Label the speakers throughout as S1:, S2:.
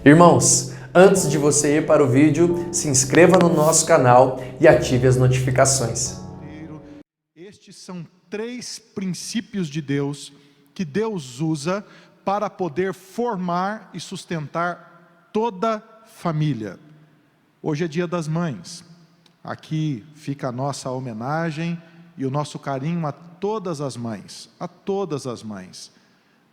S1: Irmãos, antes de você ir para o vídeo, se inscreva no nosso canal e ative as notificações.
S2: Estes são 3 princípios de Deus que Deus usa para poder formar e sustentar toda família. Hoje é Dia das Mães. Aqui fica a nossa homenagem e o nosso carinho a todas as mães,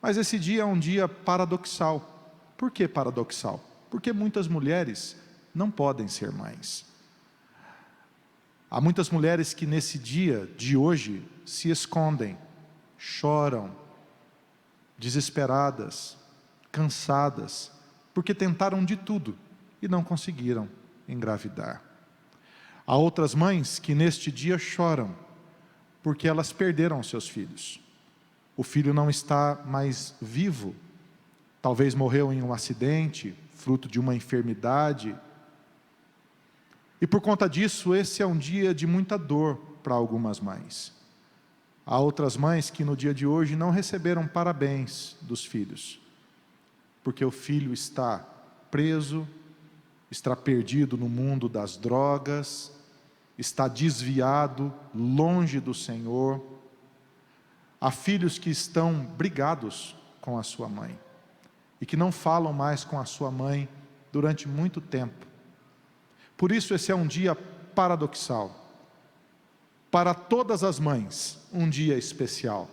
S2: Mas esse dia é um dia paradoxal. Por que paradoxal? Porque muitas mulheres não podem ser mães. Há muitas mulheres que nesse dia de hoje se escondem, choram, desesperadas, cansadas, porque tentaram de tudo e não conseguiram engravidar. Há outras mães que neste dia choram, porque elas perderam seus filhos. O filho não está mais vivo, talvez morreu em um acidente, fruto de uma enfermidade. E por conta disso, esse é um dia de muita dor para algumas mães. Há outras mães que no dia de hoje não receberam parabéns dos filhos, porque o filho está preso, está perdido no mundo das drogas, está desviado, longe do Senhor. Há filhos que estão brigados com a sua mãe e que não falam mais com a sua mãe durante muito tempo. Por isso esse é um dia paradoxal. Para todas as mães, um dia especial.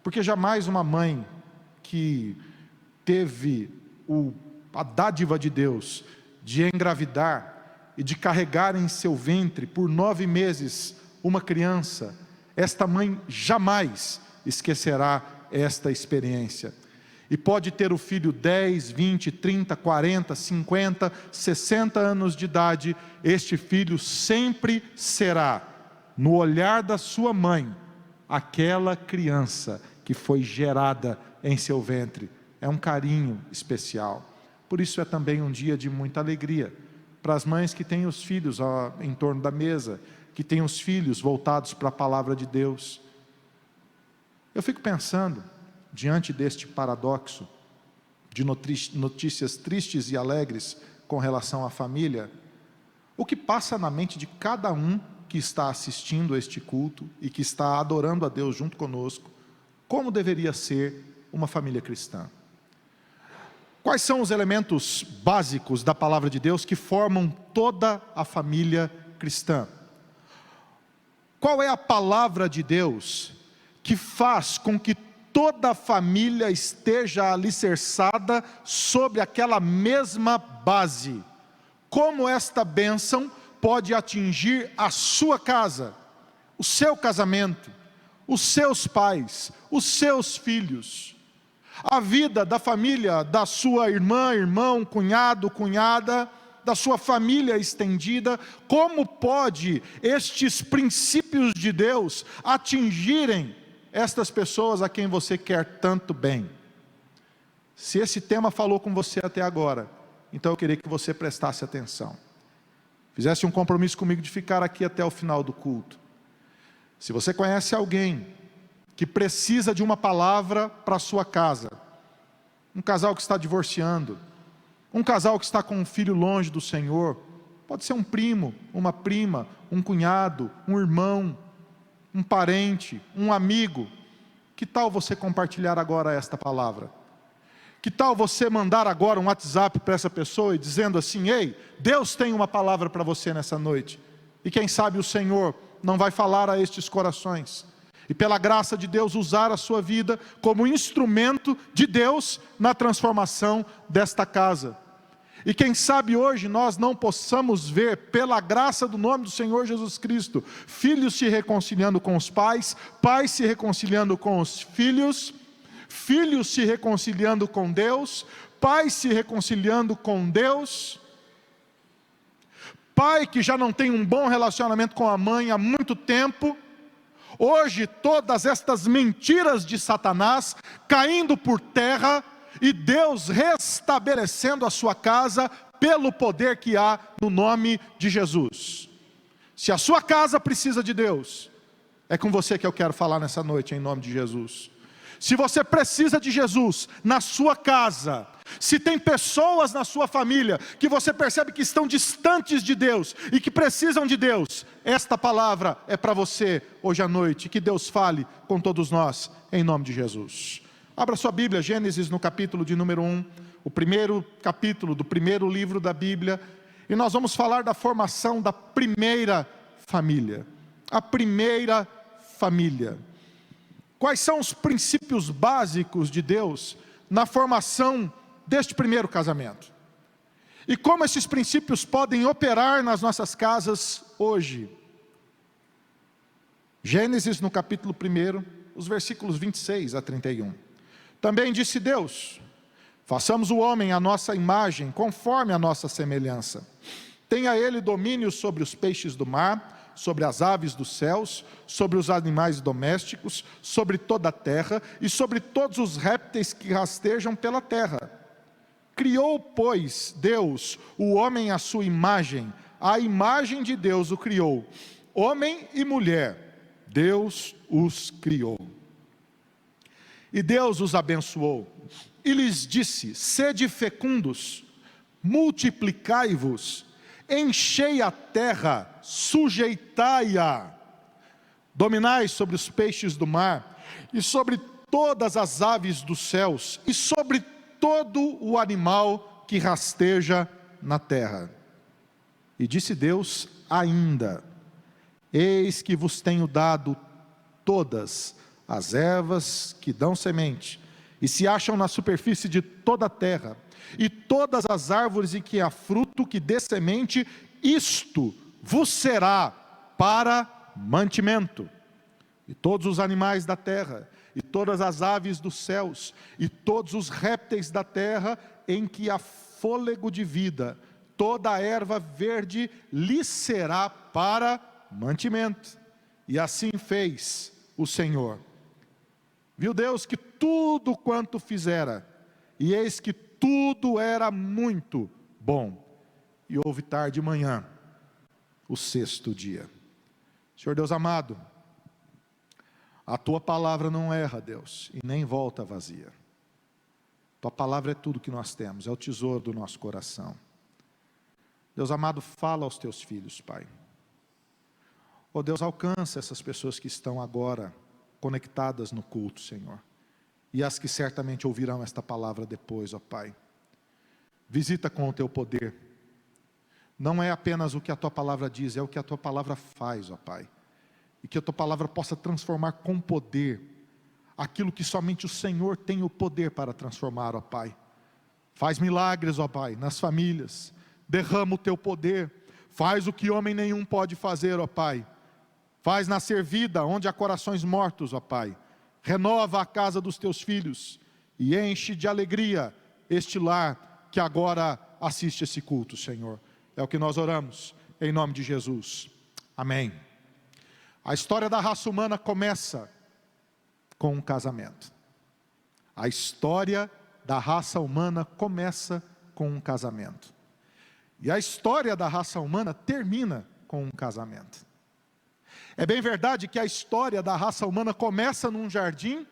S2: Porque jamais uma mãe que teve a dádiva de Deus de engravidar e de carregar em seu ventre por 9 meses uma criança, esta mãe jamais esquecerá esta experiência. E pode ter o filho 10, 20, 30, 40, 50, 60 anos de idade, este filho sempre será, no olhar da sua mãe, aquela criança que foi gerada em seu ventre. É um carinho especial. Por isso é também um dia de muita alegria para as mães que têm os filhos em torno da mesa, que têm os filhos voltados para a palavra de Deus. Eu fico pensando, diante deste paradoxo, de notícias tristes e alegres com relação à família, o que passa na mente de cada um que está assistindo a este culto e que está adorando a Deus junto conosco, como deveria ser uma família cristã. Quais são os elementos básicos da palavra de Deus que formam toda a família cristã? Qual é a palavra de Deus que faz com que toda a família esteja alicerçada sobre aquela mesma base? Como esta bênção pode atingir a sua casa, o seu casamento, os seus pais, os seus filhos, a vida da família, da sua irmã, irmão, cunhado, cunhada, da sua família estendida? Como pode estes princípios de Deus atingirem estas pessoas a quem você quer tanto bem? Se esse tema falou com você até agora, então eu queria que você prestasse atenção, fizesse um compromisso comigo de ficar aqui até o final do culto. Se você conhece alguém que precisa de uma palavra para a sua casa, um casal que está divorciando, um casal que está com um filho longe do Senhor, pode ser um primo, uma prima, um cunhado, um irmão, um parente, um amigo. Que tal você compartilhar agora esta palavra? Que tal você mandar agora um WhatsApp para essa pessoa e dizendo assim: ei, Deus tem uma palavra para você nessa noite. E quem sabe o Senhor não vai falar a estes corações. E pela graça de Deus usar a sua vida como instrumento de Deus na transformação desta casa. E quem sabe hoje nós não possamos ver, pela graça do nome do Senhor Jesus Cristo, filhos se reconciliando com os pais, pais se reconciliando com os filhos, filhos se reconciliando com Deus, pais se reconciliando com Deus, pai que já não tem um bom relacionamento com a mãe há muito tempo. Hoje todas estas mentiras de Satanás caindo por terra e Deus restabelecendo a sua casa pelo poder que há no nome de Jesus. Se a sua casa precisa de Deus, é com você que eu quero falar nessa noite em nome de Jesus. Se você precisa de Jesus na sua casa, se tem pessoas na sua família que você percebe que estão distantes de Deus e que precisam de Deus, esta palavra é para você hoje à noite. Que Deus fale com todos nós, em nome de Jesus. Abra sua Bíblia, Gênesis, no capítulo de número 1, o primeiro capítulo do primeiro livro da Bíblia, e nós vamos falar da formação da primeira família. A primeira família. Quais são os princípios básicos de Deus na formação deste primeiro casamento? E como esses princípios podem operar nas nossas casas hoje? Gênesis, no capítulo 1, os versículos 26 a 31. Também disse Deus: façamos o homem à nossa imagem, conforme a nossa semelhança. Tenha ele domínio sobre os peixes do mar, sobre as aves dos céus, sobre os animais domésticos, sobre toda a terra e sobre todos os répteis que rastejam pela terra. Criou, pois, Deus o homem à sua imagem, a imagem de Deus o criou. Homem e mulher, Deus os criou. E Deus os abençoou, e lhes disse: sede fecundos, multiplicai-vos, enchei a terra, sujeitai-a, dominai sobre os peixes do mar, e sobre todas as aves dos céus, e sobre todo o animal que rasteja na terra. E disse Deus ainda: eis que vos tenho dado todas as ervas que dão semente, e se acham na superfície de toda a terra, e todas as árvores em que há fruto que dê semente, isto vos será para mantimento. E todos os animais da terra, e todas as aves dos céus, e todos os répteis da terra, em que há fôlego de vida, toda a erva verde lhe será para mantimento. E assim fez o Senhor. Viu Deus que tudo quanto fizera, e eis que tudo era muito bom. E houve tarde e manhã, o sexto dia. Senhor Deus amado, a Tua palavra não erra, Deus, e nem volta vazia. Tua palavra é tudo que nós temos, é o tesouro do nosso coração. Deus amado, fala aos Teus filhos, Pai. Oh Deus, alcança essas pessoas que estão agora conectadas no culto, Senhor, e as que certamente ouvirão esta palavra depois, ó Pai. Visita com o Teu poder. Não é apenas o que a Tua palavra diz, é o que a Tua palavra faz, ó Pai. E que a Tua palavra possa transformar com poder aquilo que somente o Senhor tem o poder para transformar, ó Pai. Faz milagres, ó Pai, nas famílias. Derrama o Teu poder. Faz o que homem nenhum pode fazer, ó Pai. Faz nascer vida onde há corações mortos, ó Pai. Renova a casa dos Teus filhos e enche de alegria este lar que agora assiste esse culto, Senhor. É o que nós oramos, em nome de Jesus. Amém. A história da raça humana começa com um casamento. A história da raça humana começa com um casamento. E a história da raça humana termina com um casamento. É bem verdade que a história da raça humana começa num jardim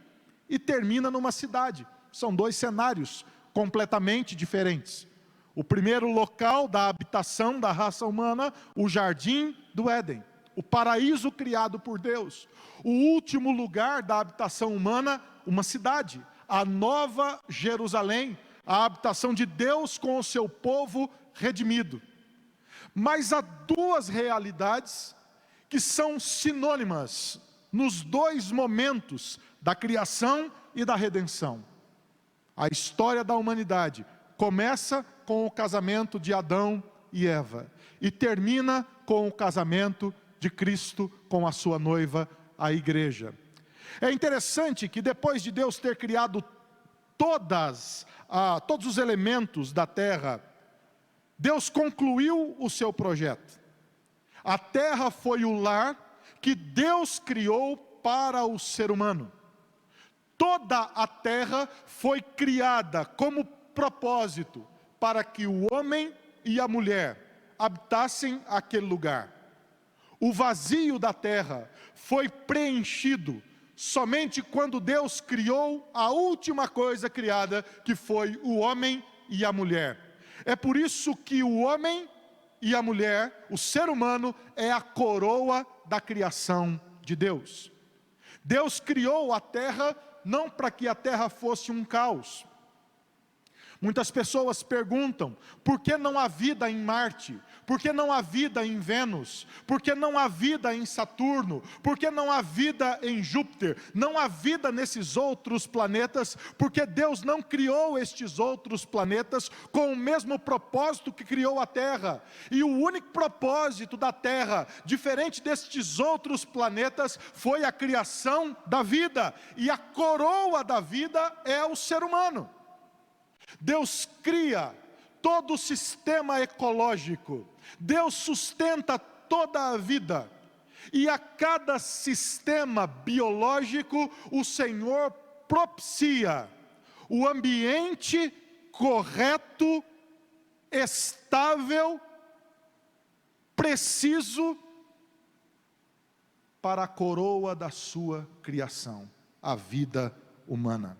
S2: e termina numa cidade. São dois cenários completamente diferentes. O primeiro local da habitação da raça humana, o jardim do Éden, o paraíso criado por Deus. O último lugar da habitação humana, uma cidade, a Nova Jerusalém, a habitação de Deus com o seu povo redimido. Mas há duas realidades que são sinônimas nos dois momentos da criação e da redenção. A história da humanidade começa com o casamento de Adão e Eva e termina com o casamento de Cristo com a sua noiva, a igreja. É interessante que depois de Deus ter criado todos os elementos da terra, Deus concluiu o seu projeto. A terra foi o lar que Deus criou para o ser humano. Toda a terra foi criada como propósito para que o homem e a mulher habitassem aquele lugar. O vazio da terra foi preenchido somente quando Deus criou a última coisa criada, que foi o homem e a mulher. É por isso que o homem e a mulher, o ser humano, é a coroa da criação de Deus. Deus criou a terra não para que a terra fosse um caos. Muitas pessoas perguntam, por que não há vida em Marte? Por que não há vida em Vênus? Por que não há vida em Saturno? Por que não há vida em Júpiter? Não há vida nesses outros planetas, porque Deus não criou estes outros planetas com o mesmo propósito que criou a Terra. E o único propósito da Terra, diferente destes outros planetas, foi a criação da vida. E a coroa da vida é o ser humano. Deus cria todo o sistema ecológico, Deus sustenta toda a vida, e a cada sistema biológico o Senhor propicia o ambiente correto, estável, preciso para a coroa da sua criação, a vida humana.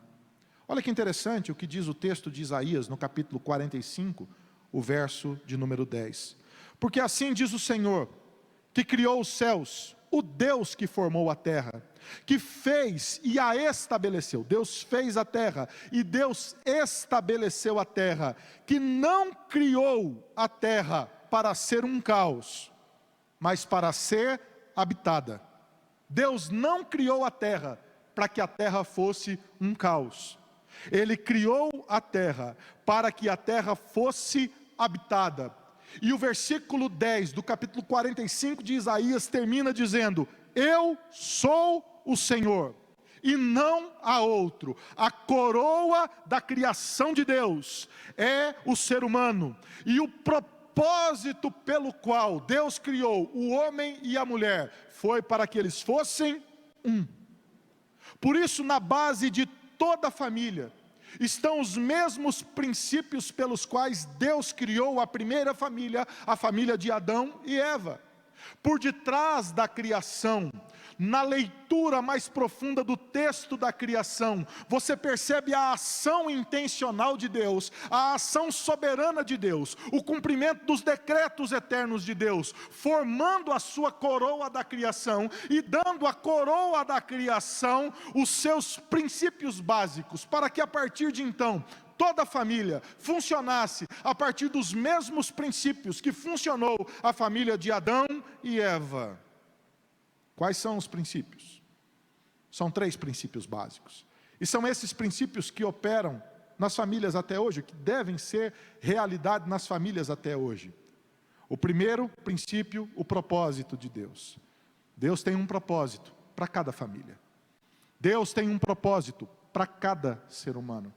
S2: Olha que interessante o que diz o texto de Isaías, no capítulo 45, o verso de número 10. Porque assim diz o Senhor, que criou os céus, o Deus que formou a terra, que fez e a estabeleceu. Deus fez a terra e Deus estabeleceu a terra, que não criou a terra para ser um caos, mas para ser habitada. Deus não criou a terra para que a terra fosse um caos. Ele criou a terra para que a terra fosse habitada. E o versículo 10 do capítulo 45 de Isaías termina dizendo: eu sou o Senhor, e não há outro. A coroa da criação de Deus é o ser humano. E o propósito pelo qual Deus criou o homem e a mulher foi para que eles fossem um. Por isso, na base de toda a família estão os mesmos princípios pelos quais Deus criou a primeira família, a família de Adão e Eva. Por detrás da criação, na leitura mais profunda do texto da criação, você percebe a ação intencional de Deus, a ação soberana de Deus, o cumprimento dos decretos eternos de Deus, formando a sua coroa da criação e dando à coroa da criação os seus princípios básicos, para que a partir de então toda a família funcionasse a partir dos mesmos princípios que funcionou a família de Adão e Eva. Quais são os princípios? São 3 princípios básicos. E são esses princípios que operam nas famílias até hoje, que devem ser realidade nas famílias até hoje. O primeiro princípio, o propósito de Deus. Deus tem um propósito para cada família. Deus tem um propósito para cada ser humano.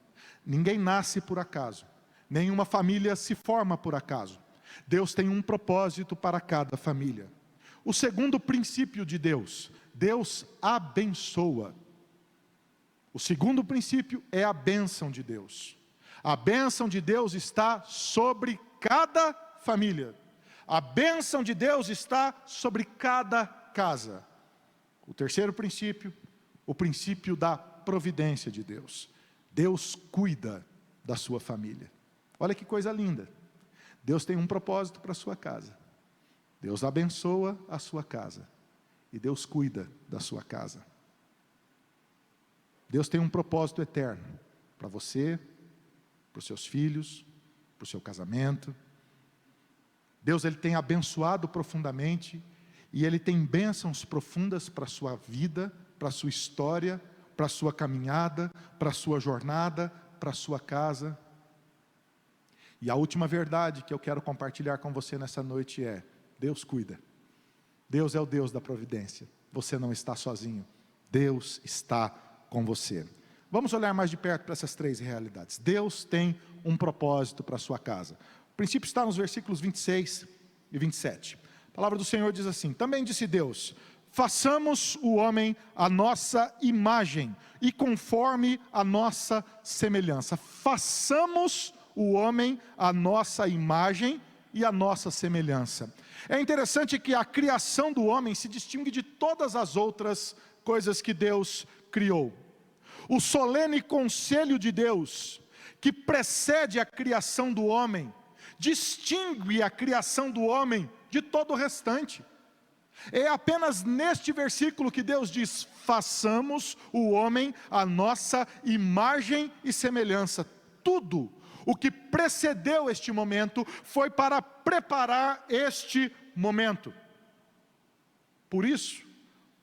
S2: Ninguém nasce por acaso. Nenhuma família se forma por acaso. Deus tem um propósito para cada família. O segundo princípio de Deus, Deus abençoa. O segundo princípio é a bênção de Deus. A bênção de Deus está sobre cada família. A bênção de Deus está sobre cada casa. O terceiro princípio, o princípio da providência de Deus. Deus cuida da sua família. Olha que coisa linda. Deus tem um propósito para a sua casa. Deus abençoa a sua casa. E Deus cuida da sua casa. Deus tem um propósito eterno para você, para os seus filhos, para o seu casamento. Deus, Ele tem abençoado profundamente, e Ele tem bênçãos profundas para a sua vida, para a sua história, para a sua caminhada, para a sua jornada, para a sua casa. E a última verdade que eu quero compartilhar com você nessa noite é: Deus cuida. Deus é o Deus da providência. Você não está sozinho. Deus está com você. Vamos olhar mais de perto para essas 3 realidades. Deus tem um propósito para a sua casa. O princípio está nos versículos 26 e 27. A palavra do Senhor diz assim: também disse Deus: façamos o homem à nossa imagem e conforme a nossa semelhança. Façamos o homem à nossa imagem e a nossa semelhança. É interessante que a criação do homem se distingue de todas as outras coisas que Deus criou. O solene conselho de Deus, que precede a criação do homem, distingue a criação do homem de todo o restante. É apenas neste versículo que Deus diz: façamos o homem à nossa imagem e semelhança. Tudo o que precedeu este momento foi para preparar este momento. Por isso,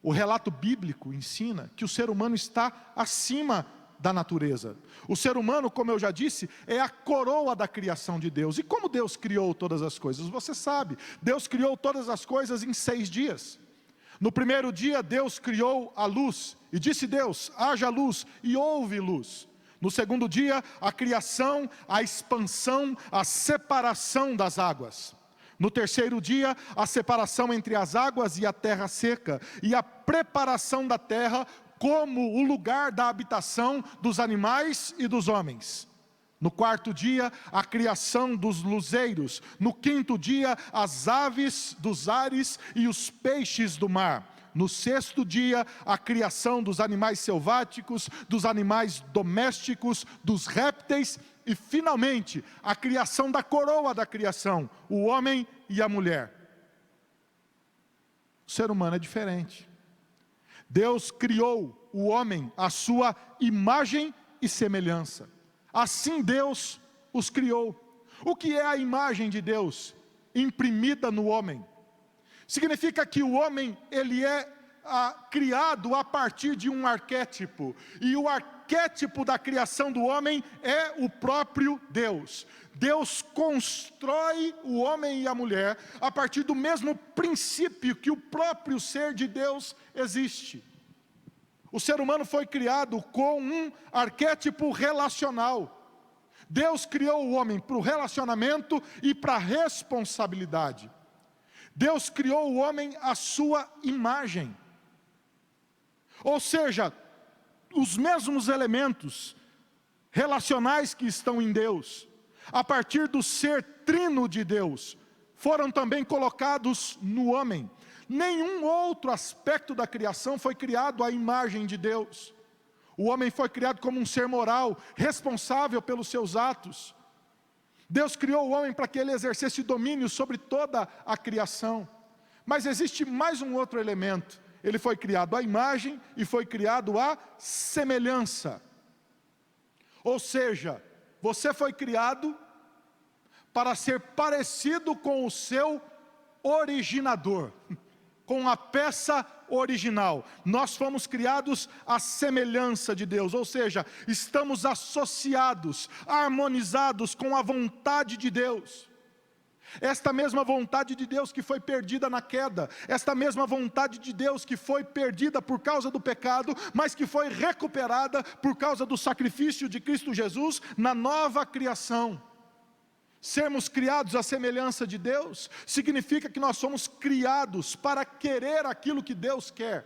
S2: o relato bíblico ensina que o ser humano está acima da natureza. O ser humano, como eu já disse, é a coroa da criação de Deus. E como Deus criou todas as coisas? Você sabe, Deus criou todas as coisas em 6 dias. No primeiro dia, Deus criou a luz, e disse Deus: haja luz, e houve luz. No segundo dia, a criação, a expansão, a separação das águas. No terceiro dia, a separação entre as águas e a terra seca, e a preparação da terra como o lugar da habitação dos animais e dos homens. No quarto dia, a criação dos luzeiros. No quinto dia, as aves dos ares e os peixes do mar. No sexto dia, a criação dos animais selváticos, dos animais domésticos, dos répteis e, finalmente, a criação da coroa da criação, o homem e a mulher. O ser humano é diferente. Deus criou o homem à sua imagem e semelhança. Assim Deus os criou. O que é a imagem de Deus imprimida no homem? Significa que o homem, ele é criado a partir de um arquétipo. E o arquétipo da criação do homem é o próprio Deus. Deus constrói o homem e a mulher a partir do mesmo princípio que o próprio ser de Deus existe. O ser humano foi criado com um arquétipo relacional. Deus criou o homem para o relacionamento e para a responsabilidade. Deus criou o homem à sua imagem. Ou seja, os mesmos elementos relacionais que estão em Deus, a partir do ser trino de Deus, foram também colocados no homem. Nenhum outro aspecto da criação foi criado à imagem de Deus. O homem foi criado como um ser moral, responsável pelos seus atos. Deus criou o homem para que ele exercesse domínio sobre toda a criação. Mas existe mais um outro elemento. Ele foi criado à imagem e foi criado à semelhança. Ou seja, você foi criado para ser parecido com o seu originador, com a peça original. Nós fomos criados à semelhança de Deus, ou seja, estamos associados, harmonizados com a vontade de Deus. Esta mesma vontade de Deus que foi perdida na queda, esta mesma vontade de Deus que foi perdida por causa do pecado, mas que foi recuperada por causa do sacrifício de Cristo Jesus na nova criação. Sermos criados à semelhança de Deus significa que nós somos criados para querer aquilo que Deus quer.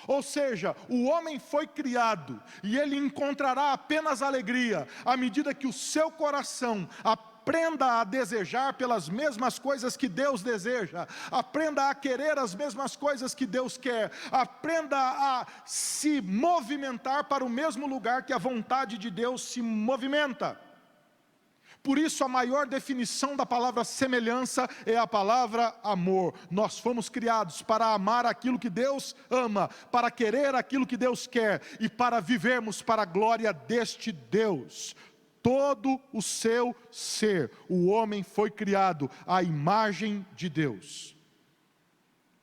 S2: Ou seja, o homem foi criado e ele encontrará apenas alegria à medida que o seu coração aprenda a desejar pelas mesmas coisas que Deus deseja, aprenda a querer as mesmas coisas que Deus quer, aprenda a se movimentar para o mesmo lugar que a vontade de Deus se movimenta. Por isso a maior definição da palavra semelhança é a palavra amor. Nós fomos criados para amar aquilo que Deus ama, para querer aquilo que Deus quer e para vivermos para a glória deste Deus. Todo o seu ser, o homem foi criado à imagem de Deus.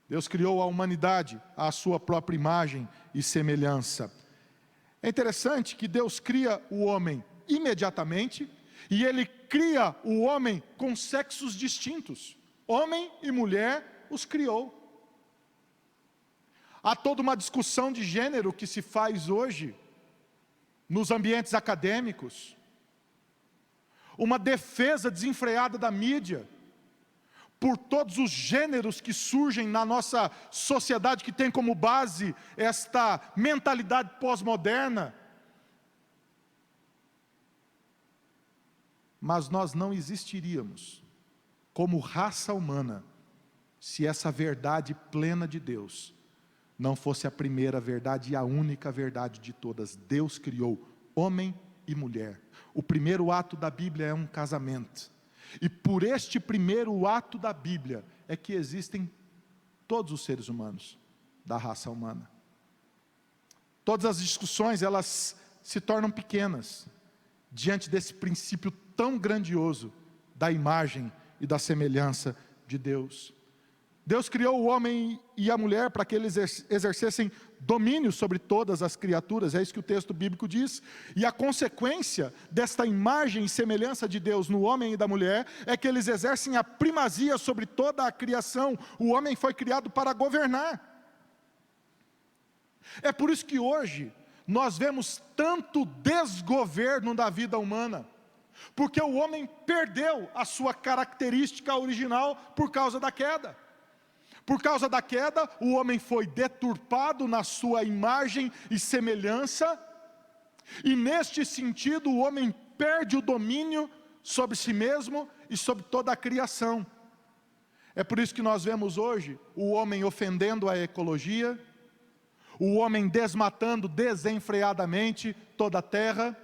S2: Deus criou a humanidade à sua própria imagem e semelhança. É interessante que Deus cria o homem imediatamente, e Ele cria o homem com sexos distintos. Homem e mulher os criou. Há toda uma discussão de gênero que se faz hoje nos ambientes acadêmicos. Uma defesa desenfreada da mídia por todos os gêneros que surgem na nossa sociedade, que tem como base esta mentalidade pós-moderna. Mas nós não existiríamos como raça humana se essa verdade plena de Deus não fosse a primeira verdade e a única verdade de todas. Deus criou homem e mulher. O primeiro ato da Bíblia é um casamento. E por este primeiro ato da Bíblia é que existem todos os seres humanos da raça humana. Todas as discussões, elas se tornam pequenas diante desse princípio tão grandioso da imagem e da semelhança de Deus. Deus criou o homem e a mulher para que eles exercessem domínio sobre todas as criaturas, é isso que o texto bíblico diz. E a consequência desta imagem e semelhança de Deus no homem e da mulher é que eles exercem a primazia sobre toda a criação. O homem foi criado para governar. É por isso que hoje nós vemos tanto desgoverno da vida humana, porque o homem perdeu a sua característica original por causa da queda. Por causa da queda, o homem foi deturpado na sua imagem e semelhança, e neste sentido o homem perde o domínio sobre si mesmo e sobre toda a criação. É por isso que nós vemos hoje o homem ofendendo a ecologia, o homem desmatando desenfreadamente toda a terra.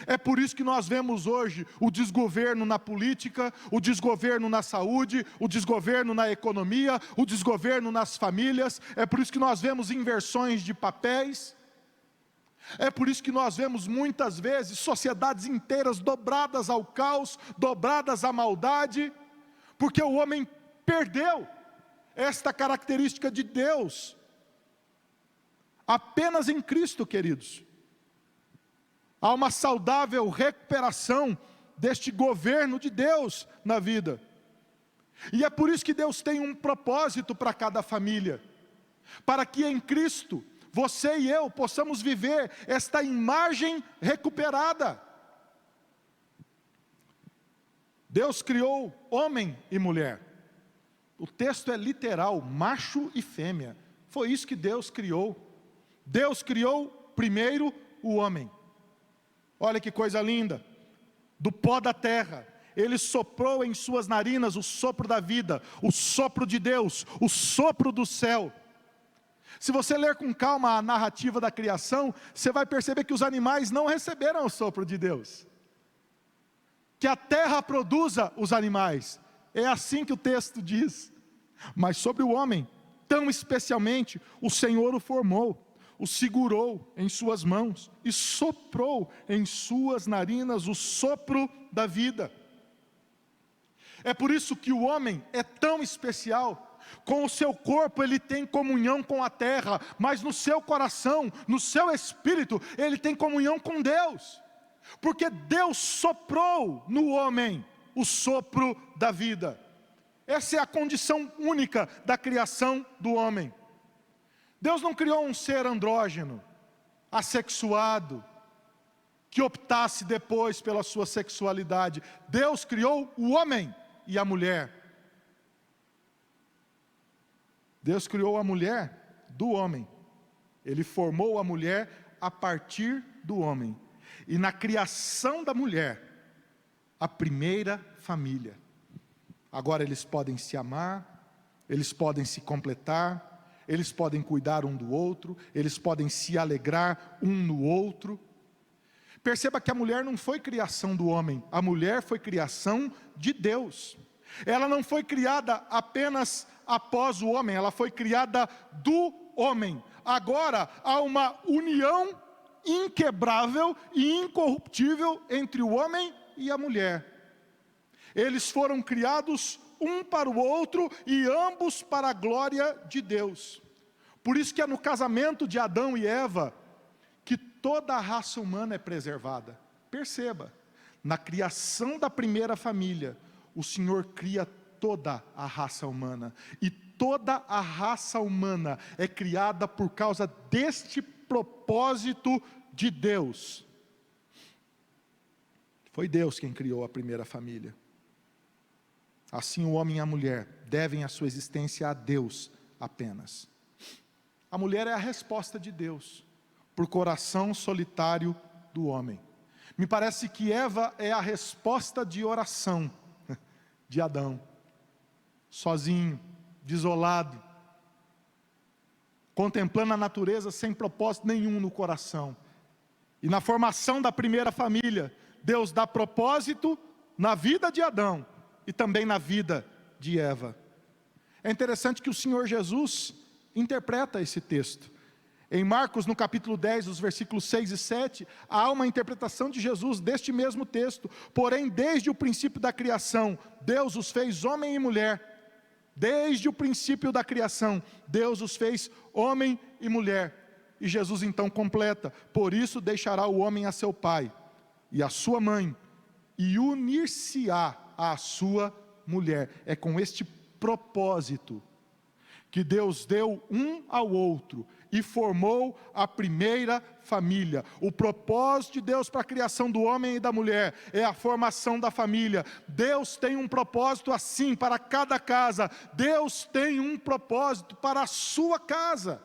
S2: É por isso que nós vemos hoje o desgoverno na política, o desgoverno na saúde, o desgoverno na economia, o desgoverno nas famílias. É por isso que nós vemos inversões de papéis. É por isso que nós vemos muitas vezes sociedades inteiras dobradas ao caos, dobradas à maldade, porque o homem perdeu esta característica de Deus. Apenas em Cristo, queridos, há uma saudável recuperação deste governo de Deus na vida. E é por isso que Deus tem um propósito para cada família, para que em Cristo, você e eu possamos viver esta imagem recuperada. Deus criou homem e mulher. O texto é literal, macho e fêmea. Foi isso que Deus criou. Deus criou primeiro o homem. Olha que coisa linda. Do pó da terra, Ele soprou em suas narinas o sopro da vida, o sopro de Deus, o sopro do céu. Se você ler com calma a narrativa da criação, você vai perceber que os animais não receberam o sopro de Deus. Que a terra produza os animais. É assim que o texto diz. Mas sobre o homem, tão especialmente, o Senhor o formou, o segurou em suas mãos e soprou em suas narinas o sopro da vida. É por isso que o homem é tão especial. Com o seu corpo ele tem comunhão com a terra, mas no seu coração, no seu espírito, ele tem comunhão com Deus. Porque Deus soprou no homem o sopro da vida. Essa é a condição única da criação do homem. Deus não criou um ser andrógeno, assexuado, que optasse depois pela sua sexualidade. Deus criou o homem e a mulher. Deus criou a mulher do homem. Ele formou a mulher a partir do homem. E na criação da mulher, a primeira família. Agora eles podem se amar, eles podem se completar, eles podem cuidar um do outro, eles podem se alegrar um no outro. Perceba que a mulher não foi criação do homem, a mulher foi criação de Deus. Ela não foi criada apenas após o homem, ela foi criada do homem. Agora há uma união inquebrável e incorruptível entre o homem e a mulher. Eles foram criados um para o outro e ambos para a glória de Deus. Por isso que é no casamento de Adão e Eva que toda a raça humana é preservada. Perceba, na criação da primeira família, o Senhor cria toda a raça humana. E toda a raça humana é criada por causa deste propósito de Deus. Foi Deus quem criou a primeira família. Assim o homem e a mulher devem a sua existência a Deus apenas. A mulher é a resposta de Deus para o coração solitário do homem. Me parece que Eva é a resposta de oração de Adão. Sozinho, desolado. contemplando a natureza sem propósito nenhum no coração. E na formação da primeira família, Deus dá propósito na vida de Adão e também na vida de Eva. É interessante que o Senhor Jesus interpreta esse texto. Em Marcos, no capítulo 10, os versículos 6 e 7, há uma interpretação de Jesus deste mesmo texto. Porém, desde o princípio da criação, Deus os fez homem e mulher. Desde o princípio da criação, Deus os fez homem e mulher. E Jesus então completa: por isso deixará o homem a seu pai e a sua mãe, e unir-se-á à sua mulher. É com este propósito que Deus deu um ao outro e formou a primeira família. O propósito de Deus para a criação do homem e da mulher é a formação da família. Deus tem um propósito assim para cada casa. Deus tem um propósito para a sua casa.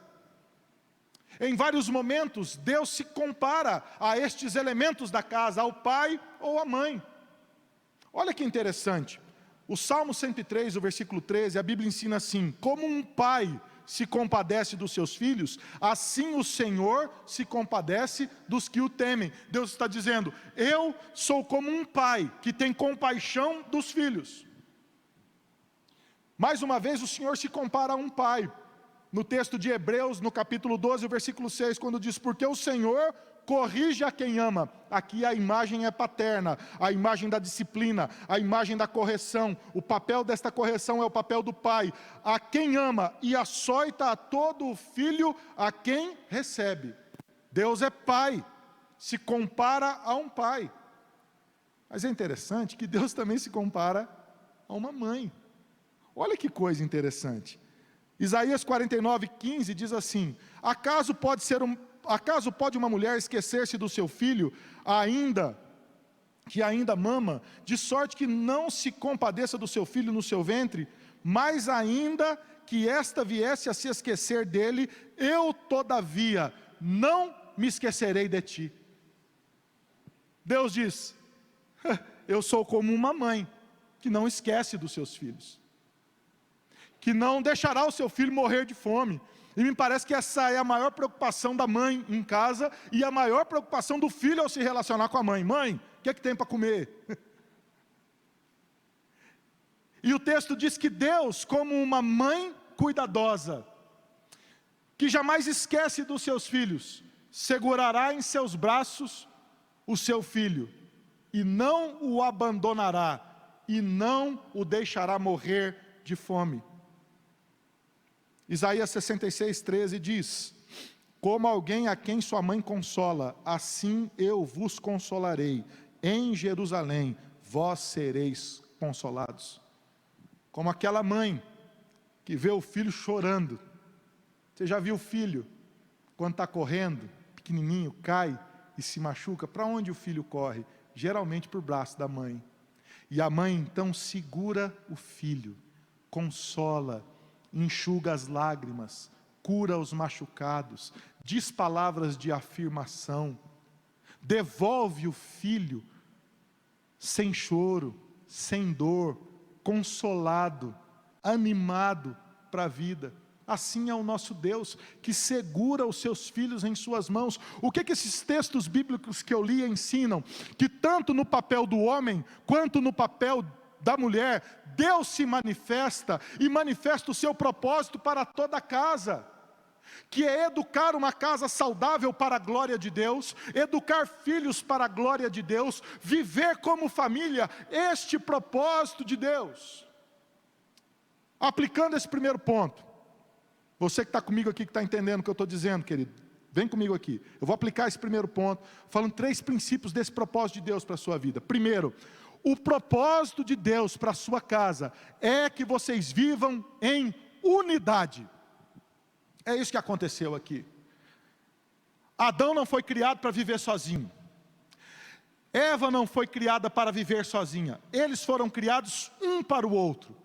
S2: Em vários momentos, Deus se compara a estes elementos da casa, ao pai ou à mãe. Olha que interessante. O Salmo 103, o versículo 13, a Bíblia ensina assim: como um pai se compadece dos seus filhos, assim o Senhor se compadece dos que o temem. Deus está dizendo: eu sou como um pai que tem compaixão dos filhos. Mais uma vez o Senhor se compara a um pai. No texto de Hebreus, no capítulo 12, o versículo 6, quando diz: porque o Senhor corrige a quem ama. Aqui a imagem é paterna, a imagem da disciplina, a imagem da correção. O papel desta correção é o papel do pai. A quem ama, e açoita a todo filho a quem recebe. Deus é pai, se compara a um pai. Mas é interessante que Deus também se compara a uma mãe. Olha que coisa interessante. Isaías 49:15 diz assim: acaso pode uma mulher esquecer-se do seu filho, que ainda mama, de sorte que não se compadeça do seu filho no seu ventre? Mas ainda que esta viesse a se esquecer dele, eu todavia não me esquecerei de ti. Deus diz: eu sou como uma mãe que não esquece dos seus filhos, que não deixará o seu filho morrer de fome. E me parece que essa é a maior preocupação da mãe em casa e a maior preocupação do filho ao se relacionar com a mãe. Mãe, o que é que tem para comer? E o texto diz que Deus, como uma mãe cuidadosa, que jamais esquece dos seus filhos, segurará em seus braços o seu filho e não o abandonará e não o deixará morrer de fome. Isaías 66:13 diz: como alguém a quem sua mãe consola, assim eu vos consolarei. Em Jerusalém vós sereis consolados. Como aquela mãe que vê o filho chorando. Você já viu o filho, quando está correndo, pequenininho, cai e se machuca? Para onde o filho corre? Geralmente para o braço da mãe. E a mãe então segura o filho, consola, enxuga as lágrimas, cura os machucados, diz palavras de afirmação, devolve o filho sem choro, sem dor, consolado, animado para a vida. Assim é o nosso Deus, que segura os seus filhos em suas mãos. O que esses textos bíblicos que eu li ensinam? Que tanto no papel do homem, quanto no papel da mulher, Deus se manifesta e manifesta o seu propósito para toda a casa, que é educar uma casa saudável para a glória de Deus, educar filhos para a glória de Deus, viver como família, este propósito de Deus. Aplicando esse primeiro ponto, você que está comigo aqui, que está entendendo o que eu estou dizendo, querido, vem comigo aqui. Eu vou aplicar esse primeiro ponto, falando 3 princípios desse propósito de Deus para a sua vida. Primeiro, o propósito de Deus para a sua casa é que vocês vivam em unidade. É isso que aconteceu aqui. Adão não foi criado para viver sozinho. Eva não foi criada para viver sozinha. Eles foram criados um para o outro.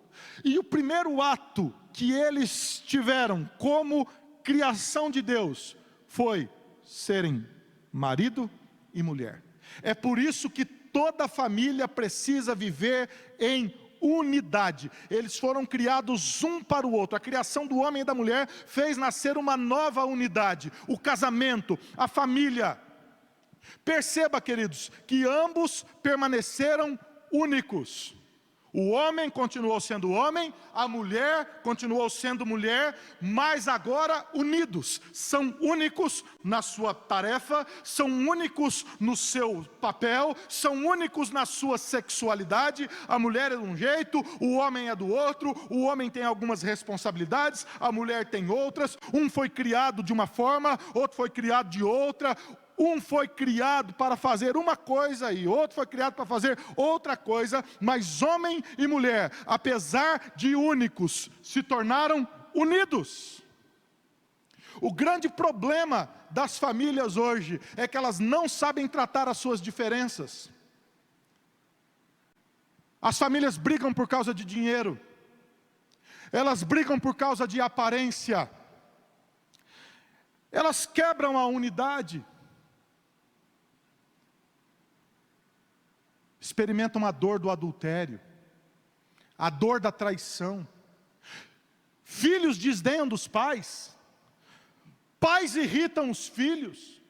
S2: E o primeiro ato que eles tiveram como criação de Deus foi serem marido e mulher. É por isso que toda família precisa viver em unidade. Eles foram criados um para o outro. A criação do homem e da mulher fez nascer uma nova unidade. O casamento, a família. Perceba, queridos, que ambos permaneceram únicos. O homem continuou sendo homem, a mulher continuou sendo mulher, mas agora unidos. São únicos na sua tarefa, são únicos no seu papel, são únicos na sua sexualidade. A mulher é de um jeito, o homem é do outro, o homem tem algumas responsabilidades, a mulher tem outras. Um foi criado de uma forma, outro foi criado de outra. Um foi criado para fazer uma coisa e outro foi criado para fazer outra coisa, mas homem e mulher, apesar de únicos, se tornaram unidos. O grande problema das famílias hoje é que elas não sabem tratar as suas diferenças. As famílias brigam por causa de dinheiro, elas brigam por causa de aparência, elas quebram a unidade. Experimentam a dor do adultério, a dor da traição. Filhos desdenham dos pais, pais irritam os filhos.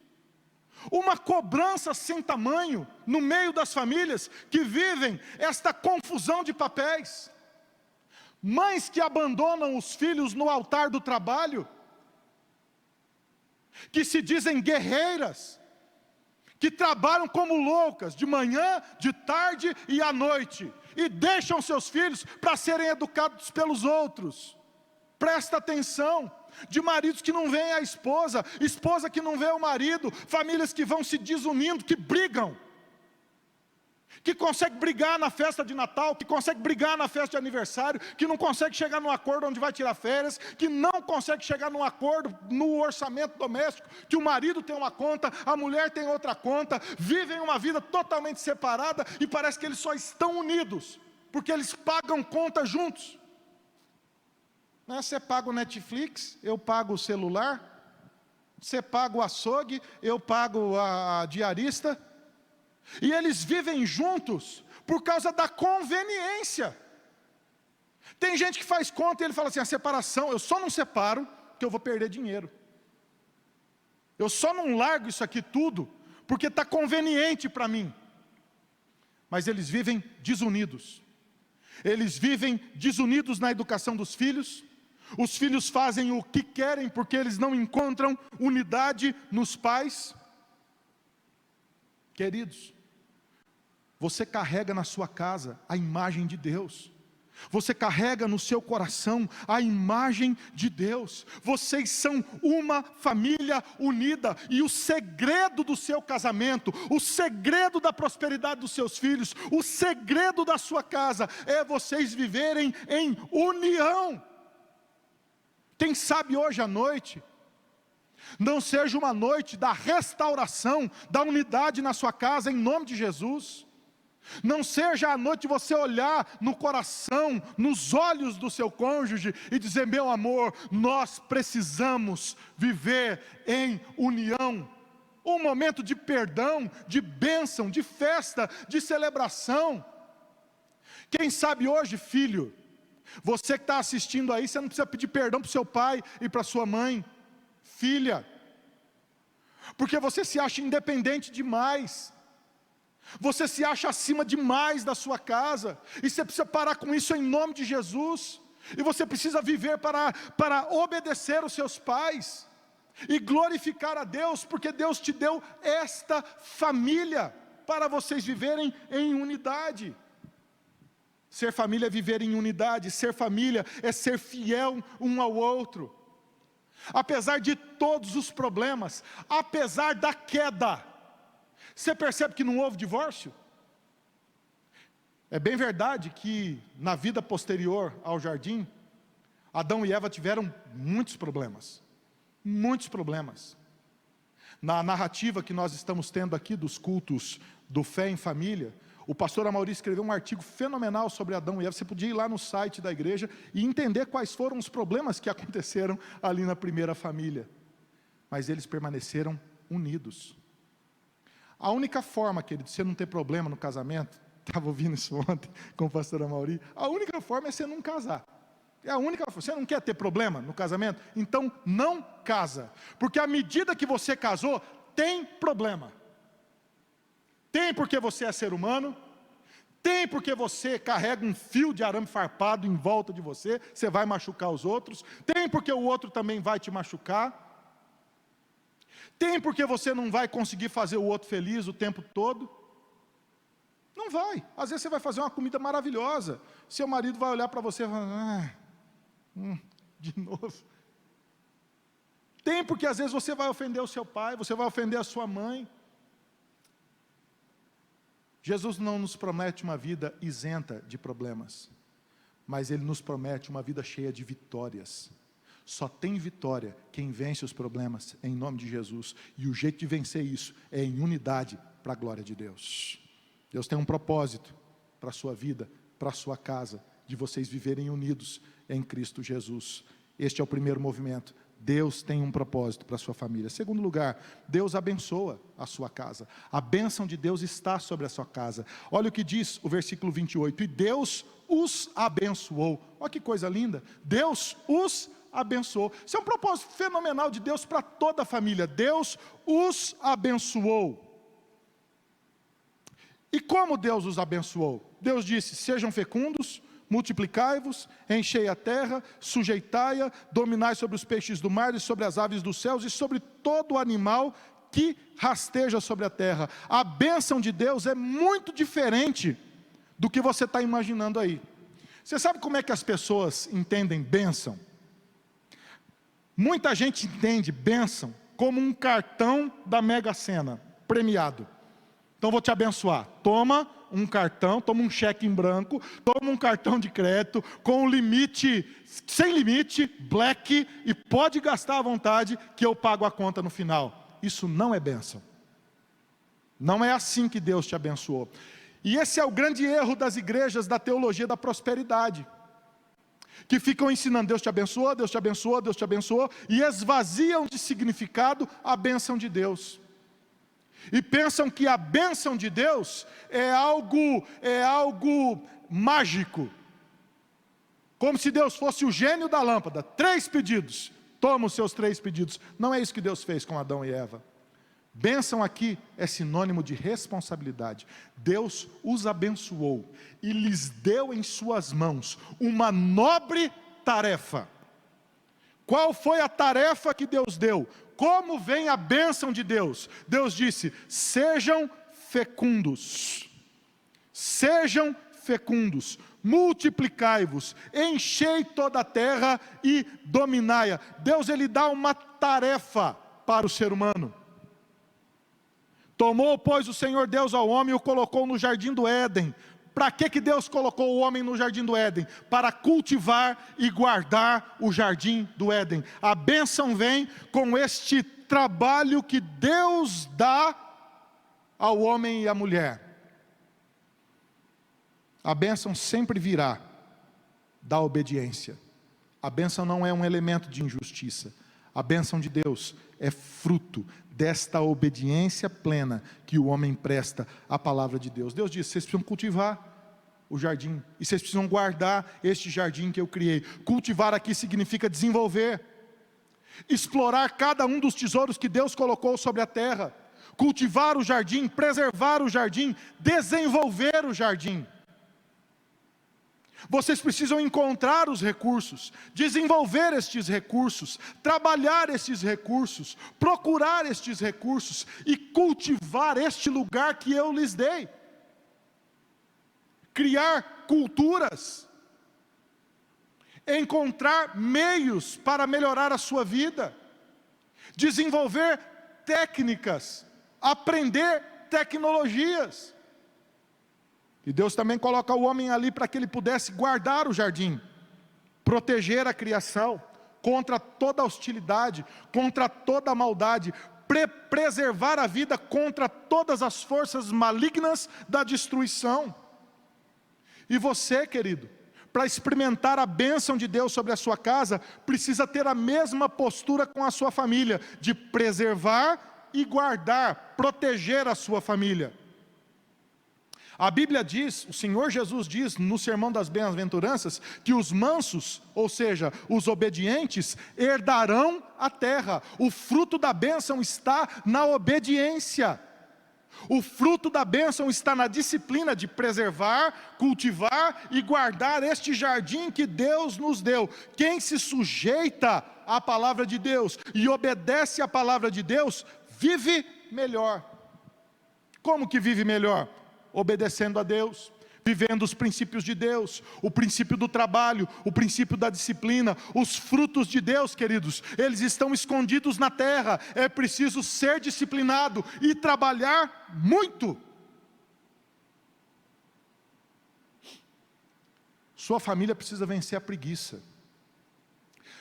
S2: Uma cobrança sem tamanho no meio das famílias que vivem esta confusão de papéis. Mães que abandonam os filhos no altar do trabalho, que se dizem guerreiras, que trabalham como loucas, de manhã, de tarde e à noite, e deixam seus filhos para serem educados pelos outros. Presta atenção, de maridos que não veem a esposa, esposa que não vê o marido, famílias que vão se desunindo, que brigam, que consegue brigar na festa de Natal, que consegue brigar na festa de aniversário, que não consegue chegar num acordo onde vai tirar férias, que não consegue chegar num acordo no orçamento doméstico, que o marido tem uma conta, a mulher tem outra conta, vivem uma vida totalmente separada e parece que eles só estão unidos, porque eles pagam conta juntos. Você paga o Netflix, eu pago o celular, você paga o açougue, eu pago a diarista. E eles vivem juntos por causa da conveniência. Tem gente que faz conta e ele fala assim, a separação, eu só não separo porque eu vou perder dinheiro. Eu só não largo isso aqui tudo porque está conveniente para mim. Mas eles vivem desunidos. Eles vivem desunidos na educação dos filhos. Os filhos fazem o que querem porque eles não encontram unidade nos pais. Queridos, você carrega na sua casa a imagem de Deus. Você carrega no seu coração a imagem de Deus. Vocês são uma família unida. E o segredo do seu casamento, o segredo da prosperidade dos seus filhos, o segredo da sua casa é vocês viverem em união. Quem sabe hoje à noite não seja uma noite da restauração da unidade na sua casa, em nome de Jesus. Não seja a noite de você olhar no coração, nos olhos do seu cônjuge e dizer, meu amor, nós precisamos viver em união. Um momento de perdão, de bênção, de festa, de celebração. Quem sabe hoje, filho, você que está assistindo aí, você não precisa pedir perdão para o seu pai e para a sua mãe. Filha, porque você se acha independente demais, você se acha acima demais da sua casa, e você precisa parar com isso em nome de Jesus, e você precisa viver para obedecer os seus pais, e glorificar a Deus, porque Deus te deu esta família, para vocês viverem em unidade. Ser família é viver em unidade, ser família é ser fiel um ao outro. Apesar de todos os problemas, apesar da queda, você percebe que não houve divórcio? É bem verdade que na vida posterior ao jardim, Adão e Eva tiveram muitos problemas. Muitos problemas. Na narrativa que nós estamos tendo aqui dos cultos do Fé em Família, o pastor Amaury escreveu um artigo fenomenal sobre Adão e Eva. Você podia ir lá no site da igreja e entender quais foram os problemas que aconteceram ali na primeira família. Mas eles permaneceram unidos. A única forma, querido, de você não ter problema no casamento, Estava ouvindo isso ontem com o pastor Amauri. A única forma é você não casar. É a única forma. Você não quer ter problema no casamento? Então não casa. Porque à medida que você casou, tem problema. Tem porque você é ser humano. Tem porque você carrega um fio de arame farpado em volta de você. Você vai machucar os outros. Tem porque o outro também vai te machucar. Tem porque você não vai conseguir fazer o outro feliz o tempo todo. Não vai. Às vezes você vai fazer uma comida maravilhosa. Seu marido vai olhar para você e falar, de novo. Tem porque às vezes você vai ofender o seu pai, você vai ofender a sua mãe. Jesus não nos promete uma vida isenta de problemas, mas Ele nos promete uma vida cheia de vitórias. Só tem vitória quem vence os problemas em nome de Jesus. E o jeito de vencer isso é em unidade para a glória de Deus. Deus tem um propósito para a sua vida, para a sua casa, de vocês viverem unidos em Cristo Jesus. Este é o primeiro movimento. Deus tem um propósito para a sua família. Segundo lugar, Deus abençoa a sua casa. A bênção de Deus está sobre a sua casa. Olha o que diz o versículo 28. E Deus os abençoou. Olha que coisa linda. Deus os abençoou. Isso é um propósito fenomenal de Deus para toda a família. Deus os abençoou. E como Deus os abençoou? Deus disse, sejam fecundos, multiplicai-vos, enchei a terra, sujeitai-a, dominai sobre os peixes do mar e sobre as aves dos céus e sobre todo animal que rasteja sobre a terra. A bênção de Deus é muito diferente do que você está imaginando aí. Você sabe como é que as pessoas entendem bênção? Muita gente entende bênção como um cartão da Mega Sena, premiado. Então vou te abençoar, toma um cartão, toma um cheque em branco, toma um cartão de crédito, com limite, sem limite, black, e pode gastar à vontade, que eu pago a conta no final. Isso não é bênção. Não é assim que Deus te abençoou. E esse é o grande erro das igrejas da teologia da prosperidade, que ficam ensinando, Deus te abençoou, Deus te abençoou, Deus te abençoou, e esvaziam de significado a bênção de Deus. E pensam que a bênção de Deus é algo mágico. Como se Deus fosse o gênio da lâmpada. 3 pedidos, toma os seus 3 pedidos. Não é isso que Deus fez com Adão e Eva. Bênção aqui é sinônimo de responsabilidade. Deus os abençoou e lhes deu em suas mãos uma nobre tarefa. Qual foi a tarefa que Deus deu? Como vem a bênção de Deus? Deus disse, sejam fecundos, multiplicai-vos, enchei toda a terra e dominai-a. Deus, Ele dá uma tarefa para o ser humano. Tomou, pois, o Senhor Deus ao homem e o colocou no jardim do Éden. Para que Deus colocou o homem no jardim do Éden? Para cultivar e guardar o jardim do Éden. A bênção vem com este trabalho que Deus dá ao homem e à mulher. A bênção sempre virá da obediência. A bênção não é um elemento de injustiça. A bênção de Deus é fruto desta obediência plena que o homem presta à palavra de Deus. Deus disse, vocês precisam cultivar o jardim, e vocês precisam guardar este jardim que eu criei. Cultivar aqui significa desenvolver, explorar cada um dos tesouros que Deus colocou sobre a terra. Cultivar o jardim, preservar o jardim, desenvolver o jardim. Vocês precisam encontrar os recursos, desenvolver estes recursos, trabalhar estes recursos, procurar estes recursos e cultivar este lugar que eu lhes dei. Criar culturas, encontrar meios para melhorar a sua vida, desenvolver técnicas, aprender tecnologias. E Deus também coloca o homem ali para que ele pudesse guardar o jardim, proteger a criação contra toda hostilidade, contra toda maldade, preservar a vida contra todas as forças malignas da destruição. E você, querido, para experimentar a bênção de Deus sobre a sua casa, precisa ter a mesma postura com a sua família, de preservar e guardar, proteger a sua família. A Bíblia diz, o Senhor Jesus diz no Sermão das Bem-aventuranças, que os mansos, ou seja, os obedientes, herdarão a terra. O fruto da bênção está na obediência. O fruto da bênção está na disciplina de preservar, cultivar e guardar este jardim que Deus nos deu. Quem se sujeita à palavra de Deus e obedece à palavra de Deus, vive melhor. Como que vive melhor? Obedecendo a Deus, vivendo os princípios de Deus, o princípio do trabalho, o princípio da disciplina, os frutos de Deus, queridos, eles estão escondidos na terra. É preciso ser disciplinado e trabalhar muito. Sua família precisa vencer a preguiça.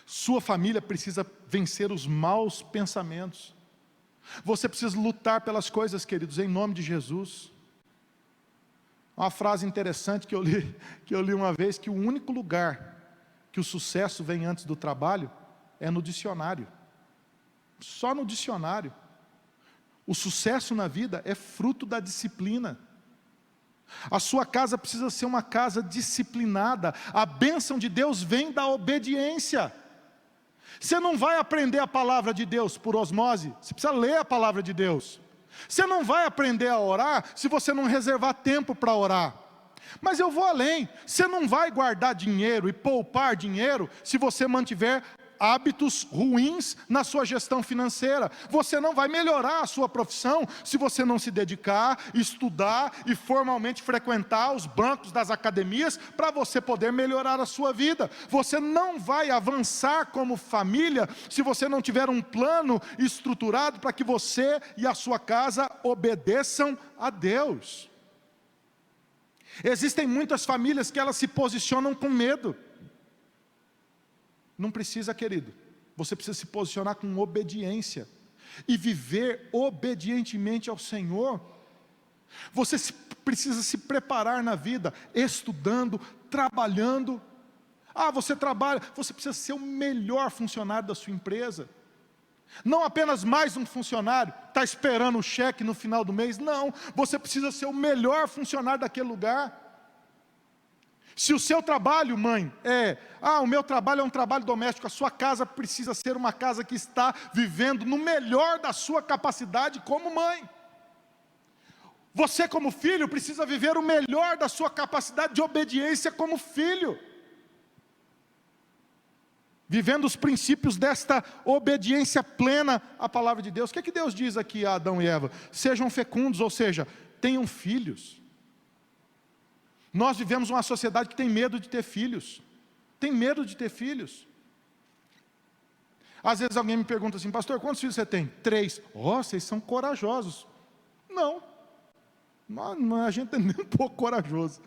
S2: Sua família precisa vencer os maus pensamentos. Você precisa lutar pelas coisas, queridos, em nome de Jesus. Uma frase interessante que eu li uma vez, que o único lugar que o sucesso vem antes do trabalho é no dicionário. Só no dicionário. O sucesso na vida é fruto da disciplina. A sua casa precisa ser uma casa disciplinada. A bênção de Deus vem da obediência. Você não vai aprender a palavra de Deus por osmose, você precisa ler a palavra de Deus. Você não vai aprender a orar se você não reservar tempo para orar. Mas eu vou além, você não vai guardar dinheiro e poupar dinheiro se você mantiver hábitos ruins na sua gestão financeira. Você não vai melhorar a sua profissão se você não se dedicar, estudar e formalmente frequentar os bancos das academias para você poder melhorar a sua vida. Você não vai avançar como família se você não tiver um plano estruturado para que você e a sua casa obedeçam a Deus. Existem muitas famílias que elas se posicionam com medo. Não precisa, querido. Você precisa se posicionar com obediência e viver obedientemente ao Senhor. Você precisa se preparar na vida, estudando, trabalhando. Você trabalha, você precisa ser o melhor funcionário da sua empresa. Não apenas mais um funcionário, está esperando o cheque no final do mês. Não, você precisa ser o melhor funcionário daquele lugar. Se o seu trabalho, mãe, o meu trabalho é um trabalho doméstico, a sua casa precisa ser uma casa que está vivendo no melhor da sua capacidade como mãe. Você como filho precisa viver o melhor da sua capacidade de obediência como filho. Vivendo os princípios desta obediência plena à palavra de Deus. O que é que Deus diz aqui a Adão e Eva? Sejam fecundos, ou seja, tenham filhos. Nós vivemos uma sociedade que tem medo de ter filhos. Tem medo de ter filhos. Às vezes alguém me pergunta assim, pastor, quantos filhos você tem? 3. Vocês são corajosos. Não, a gente é nem um pouco corajoso.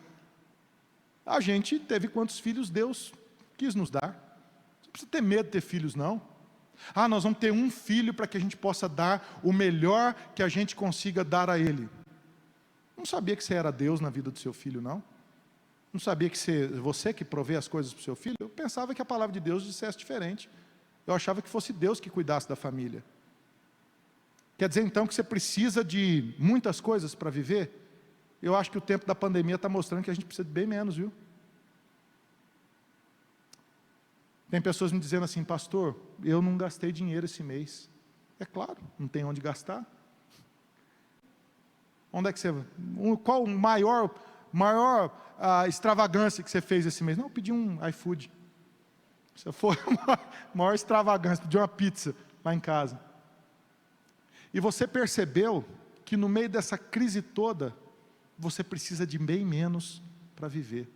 S2: A gente teve quantos filhos Deus quis nos dar. Não precisa ter medo de ter filhos, não. Nós vamos ter um filho para que a gente possa dar o melhor que a gente consiga dar a ele. Não sabia que você era Deus na vida do seu filho, não? Não sabia que você que provê as coisas para o seu filho? Eu pensava que a palavra de Deus dissesse diferente. Eu achava que fosse Deus que cuidasse da família. Quer dizer então que você precisa de muitas coisas para viver? Eu acho que o tempo da pandemia está mostrando que a gente precisa de bem menos, viu? Tem pessoas me dizendo assim, pastor, eu não gastei dinheiro esse mês. É claro, não tem onde gastar. Onde é que você... Qual o maior extravagância que você fez esse mês? Não, eu pedi um iFood. Isso foi a maior extravagância, pedi uma pizza lá em casa. E você percebeu que no meio dessa crise toda, você precisa de bem menos para viver.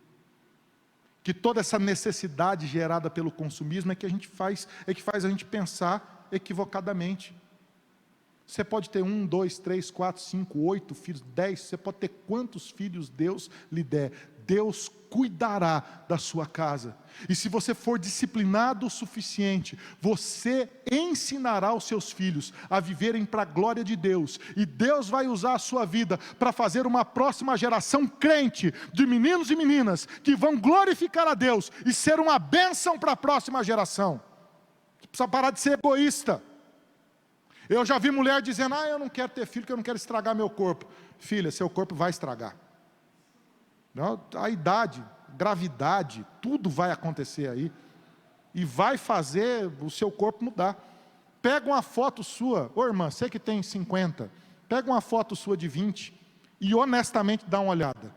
S2: Que toda essa necessidade gerada pelo consumismo é que faz a gente pensar equivocadamente. Você pode ter 1, 2, 3, 4, 5, 8 filhos, 10, você pode ter quantos filhos Deus lhe der. Deus cuidará da sua casa. E se você for disciplinado o suficiente, você ensinará os seus filhos a viverem para a glória de Deus. E Deus vai usar a sua vida para fazer uma próxima geração crente, de meninos e meninas, que vão glorificar a Deus e ser uma bênção para a próxima geração. Você precisa parar de ser egoísta. Eu já vi mulher dizendo, eu não quero ter filho porque eu não quero estragar meu corpo. Filha, seu corpo vai estragar. A idade, gravidade, tudo vai acontecer aí. E vai fazer o seu corpo mudar. Pega uma foto sua, ô irmã, você que tem 50, pega uma foto sua de 20 e honestamente dá uma olhada.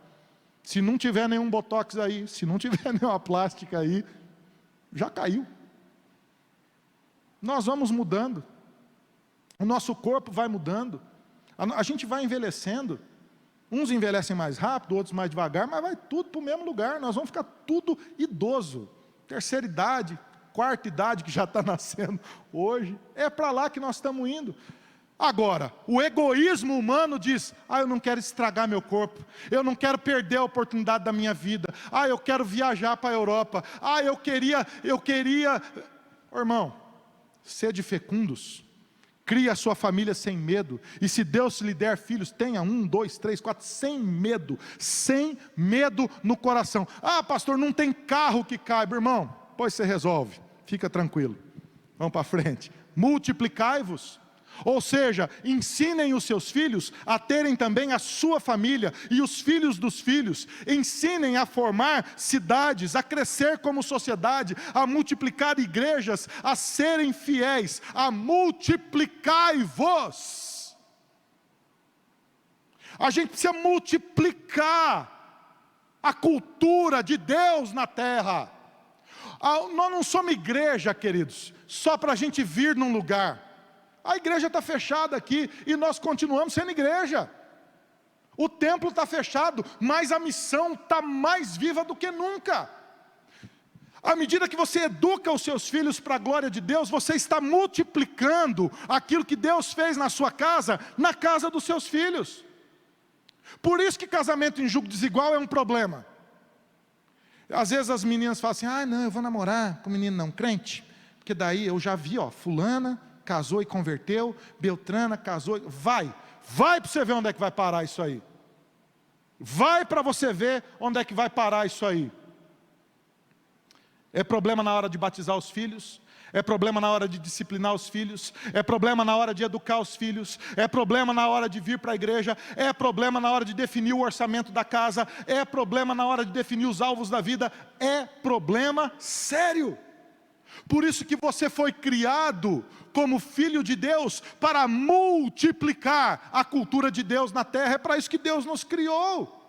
S2: Se não tiver nenhum botox aí, se não tiver nenhuma plástica aí, já caiu. Nós vamos mudando. O nosso corpo vai mudando. A gente vai envelhecendo. Uns envelhecem mais rápido, outros mais devagar, mas vai tudo para o mesmo lugar. Nós vamos ficar tudo idoso. Terceira idade, quarta idade que já está nascendo hoje. É para lá que nós estamos indo. Agora, o egoísmo humano diz: eu não quero estragar meu corpo, eu não quero perder a oportunidade da minha vida, eu quero viajar para a Europa, eu queria... Irmão, sede fecundos, crie a sua família sem medo, e se Deus lhe der filhos, tenha 1, 2, 3, 4, sem medo no coração. Pastor, não tem carro que caiba, irmão, pois você resolve, fica tranquilo, vamos para frente. Multiplicai-vos. Ou seja, ensinem os seus filhos a terem também a sua família e os filhos dos filhos. Ensinem a formar cidades, a crescer como sociedade, a multiplicar igrejas, a serem fiéis, a multiplicai-vos. A gente precisa multiplicar a cultura de Deus na terra. Nós não somos igreja, queridos, só para a gente vir num lugar. A igreja está fechada aqui e nós continuamos sendo igreja. O templo está fechado, mas a missão está mais viva do que nunca. À medida que você educa os seus filhos para a glória de Deus, você está multiplicando aquilo que Deus fez na sua casa, na casa dos seus filhos. Por isso que casamento em julgo desigual é um problema. Às vezes as meninas falam assim: não, eu vou namorar com um menino não crente, porque daí eu já vi, fulana casou e converteu, Beltrana casou, vai para você ver onde é que vai parar isso aí. Vai para você ver onde é que vai parar isso aí. É problema na hora de batizar os filhos, é problema na hora de disciplinar os filhos, é problema na hora de educar os filhos, é problema na hora de vir para a igreja, é problema na hora de definir o orçamento da casa, é problema na hora de definir os alvos da vida, é problema sério. Por isso que você foi criado como filho de Deus para multiplicar a cultura de Deus na terra. É para isso que Deus nos criou.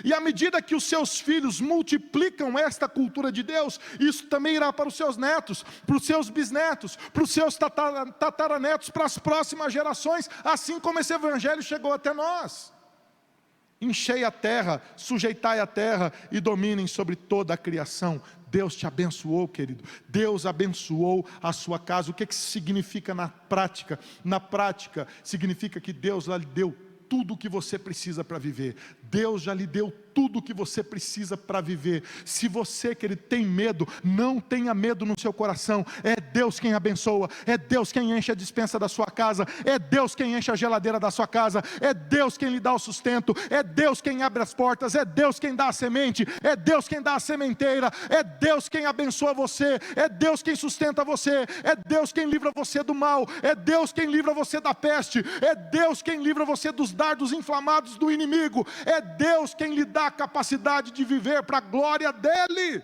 S2: E à medida que os seus filhos multiplicam esta cultura de Deus, isso também irá para os seus netos, para os seus bisnetos, para os seus tataranetos, para as próximas gerações, assim como esse evangelho chegou até nós. Enchei a terra, sujeitai a terra e dominem sobre toda a criação. Deus te abençoou, querido. Deus abençoou a sua casa. O que isso significa na prática? Na prática, significa que Deus lhe deu tudo o que você precisa para viver. Deus já lhe deu tudo o que você precisa para viver. Se você, querido, tem medo, não tenha medo no seu coração. É Deus quem abençoa, é Deus quem enche a despensa da sua casa, é Deus quem enche a geladeira da sua casa, é Deus quem lhe dá o sustento, é Deus quem abre as portas, é Deus quem dá a semente, é Deus quem dá a sementeira, é Deus quem abençoa você, é Deus quem sustenta você, é Deus quem livra você do mal, é Deus quem livra você da peste, é Deus quem livra você dos dardos inflamados do inimigo, é Deus quem lhe dá a capacidade de viver para a glória dEle.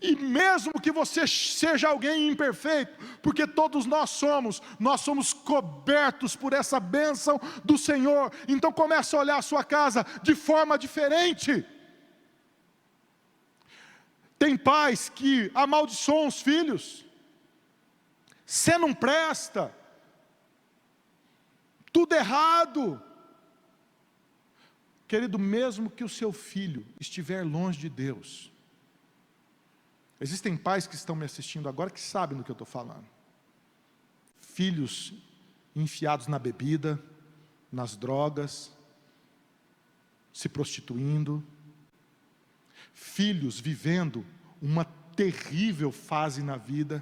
S2: E mesmo que você seja alguém imperfeito, porque todos nós somos cobertos por essa bênção do Senhor, então comece a olhar a sua casa de forma diferente. Tem pais que amaldiçoam os filhos: você não presta, tudo errado. Querido, mesmo que o seu filho estiver longe de Deus, existem pais que estão me assistindo agora que sabem do que eu estou falando. Filhos enfiados na bebida, nas drogas, se prostituindo. Filhos vivendo uma terrível fase na vida.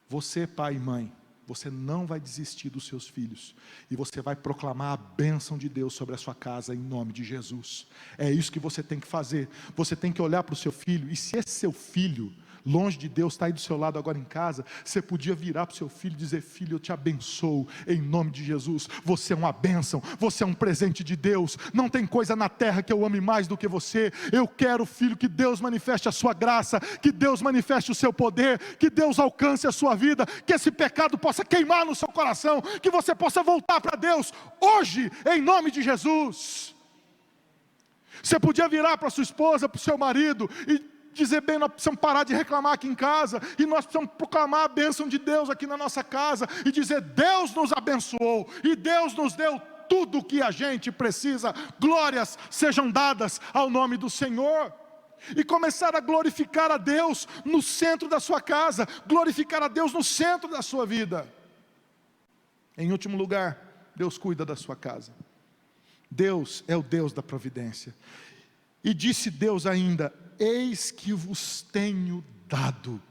S2: Você, pai e mãe, você não vai desistir dos seus filhos, e você vai proclamar a bênção de Deus sobre a sua casa em nome de Jesus. É isso que você tem que fazer. Você tem que olhar para o seu filho, e se esse seu filho longe de Deus, está aí do seu lado agora em casa, você podia virar para o seu filho e dizer: filho, eu te abençoo, em nome de Jesus, você é uma bênção, você é um presente de Deus, não tem coisa na terra que eu ame mais do que você. Eu quero, filho, que Deus manifeste a sua graça, que Deus manifeste o seu poder, que Deus alcance a sua vida, que esse pecado possa queimar no seu coração, que você possa voltar para Deus, hoje, em nome de Jesus. Você podia virar para sua esposa, para o seu marido e dizer: bem, nós precisamos parar de reclamar aqui em casa, e nós precisamos proclamar a bênção de Deus aqui na nossa casa, e dizer: Deus nos abençoou, e Deus nos deu tudo o que a gente precisa, glórias sejam dadas ao nome do Senhor. E começar a glorificar a Deus no centro da sua casa, glorificar a Deus no centro da sua vida. Em último lugar, Deus cuida da sua casa. Deus é o Deus da providência. E disse Deus ainda: eis que vos tenho dado.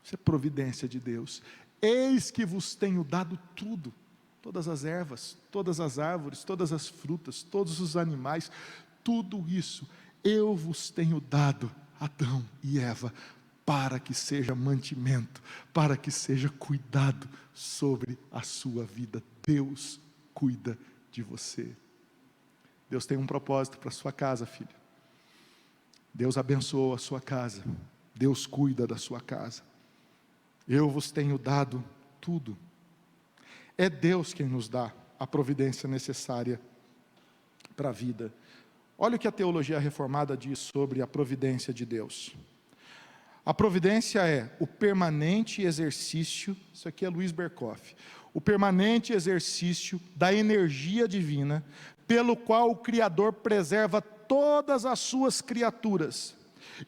S2: Isso é providência de Deus. Eis que vos tenho dado tudo, todas as ervas, todas as árvores, todas as frutas, todos os animais, tudo isso eu vos tenho dado, Adão e Eva, para que seja mantimento, para que seja cuidado sobre a sua vida. Deus cuida de você. Deus tem um propósito para a sua casa, filho. Deus abençoou a sua casa, Deus cuida da sua casa. Eu vos tenho dado tudo. É Deus quem nos dá a providência necessária para a vida. Olha o que a teologia reformada diz sobre a providência de Deus. A providência é o permanente exercício, isso aqui é Luiz Berkoff, o permanente exercício da energia divina, pelo qual o Criador preserva todas as suas criaturas,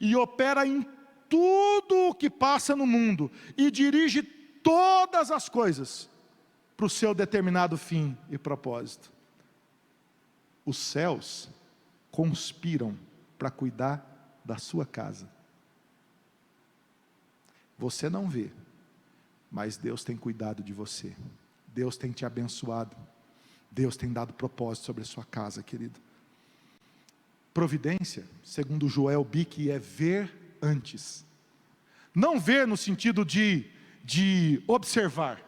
S2: e opera em tudo o que passa no mundo, e dirige todas as coisas para o seu determinado fim e propósito. Os céus conspiram para cuidar da sua casa. Você não vê, mas Deus tem cuidado de você. Deus tem te abençoado. Deus tem dado propósito sobre a sua casa, querido. Providência, segundo Joel Bick, é ver antes. Não ver no sentido de observar,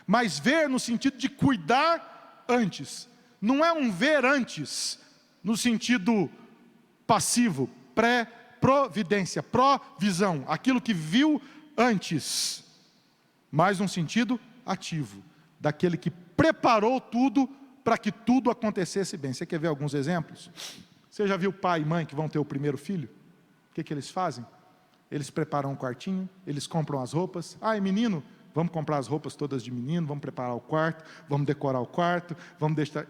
S2: mas ver no sentido de cuidar antes. Não é um ver antes no sentido passivo, pré-providência, provisão, aquilo que viu antes, mas num sentido ativo, daquele que preparou tudo para que tudo acontecesse bem. Você quer ver alguns exemplos? Você já viu pai e mãe que vão ter o primeiro filho? O que eles fazem? Eles preparam um quartinho, eles compram as roupas. Ah, é menino? Vamos comprar as roupas todas de menino, vamos preparar o quarto, vamos decorar o quarto, vamos deixar,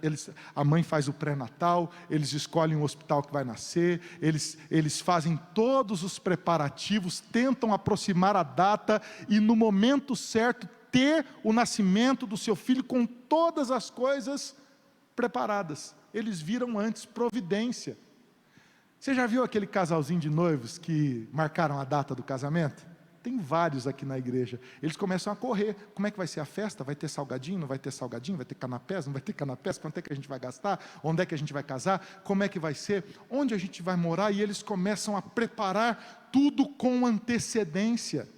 S2: a mãe faz o pré-natal, eles escolhem o hospital que vai nascer, eles fazem todos os preparativos, tentam aproximar a data e no momento certo ter o nascimento do seu filho com todas as coisas preparadas. Eles viram antes providência. Você já viu aquele casalzinho de noivos que marcaram a data do casamento? Tem vários aqui na igreja. Eles começam a correr. Como é que vai ser a festa? Vai ter salgadinho? Não vai ter salgadinho? Vai ter canapés? Não vai ter canapés? Quanto é que a gente vai gastar? Onde é que a gente vai casar? Como é que vai ser? Onde a gente vai morar? E eles começam a preparar tudo com antecedência.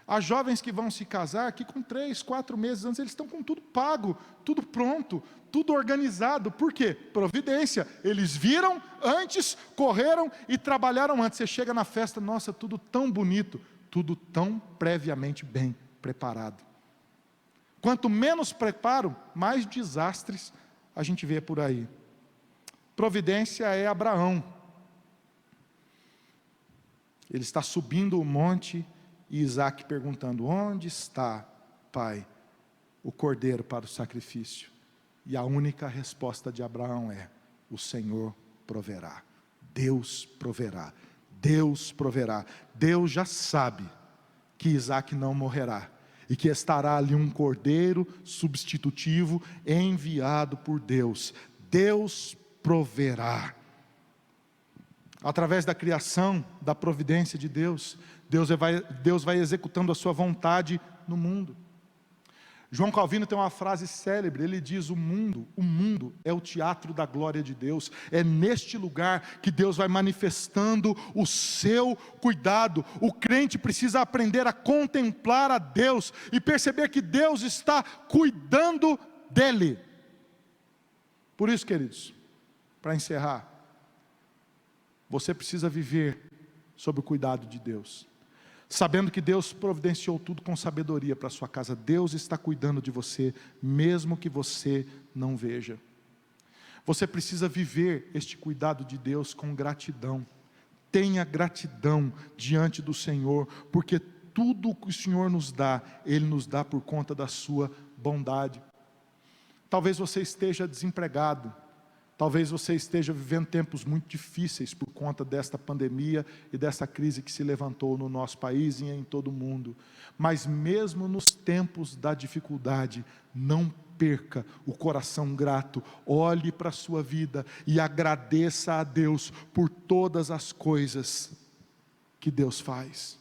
S2: Há jovens que vão se casar aqui com 3, 4 meses antes, eles estão com tudo pago, tudo pronto, tudo organizado. Por quê? Providência. Eles viram antes, correram e trabalharam antes. Você chega na festa, nossa, tudo tão bonito, tudo tão previamente bem preparado. Quanto menos preparo, mais desastres a gente vê por aí. Providência é Abraão. Ele está subindo o monte e Isaac perguntando: onde está, pai, o cordeiro para o sacrifício? E a única resposta de Abraão é: o Senhor proverá. Deus proverá. Deus proverá. Deus já sabe que Isaac não morrerá e que estará ali um cordeiro substitutivo enviado por Deus. Deus proverá. Através da criação, da providência de Deus, Deus vai executando a sua vontade no mundo. João Calvino tem uma frase célebre, ele diz: o mundo é o teatro da glória de Deus. É neste lugar que Deus vai manifestando o seu cuidado. O crente precisa aprender a contemplar a Deus e perceber que Deus está cuidando dele. Por isso, queridos, para encerrar, você precisa viver sob o cuidado de Deus, sabendo que Deus providenciou tudo com sabedoria para a sua casa. Deus está cuidando de você, mesmo que você não veja. Você precisa viver este cuidado de Deus com gratidão. Tenha gratidão diante do Senhor, porque tudo o que o Senhor nos dá, Ele nos dá por conta da sua bondade. Talvez você esteja desempregado, talvez você esteja vivendo tempos muito difíceis por conta desta pandemia e dessa crise que se levantou no nosso país e em todo o mundo. Mas mesmo nos tempos da dificuldade, não perca o coração grato. Olhe para a sua vida e agradeça a Deus por todas as coisas que Deus faz.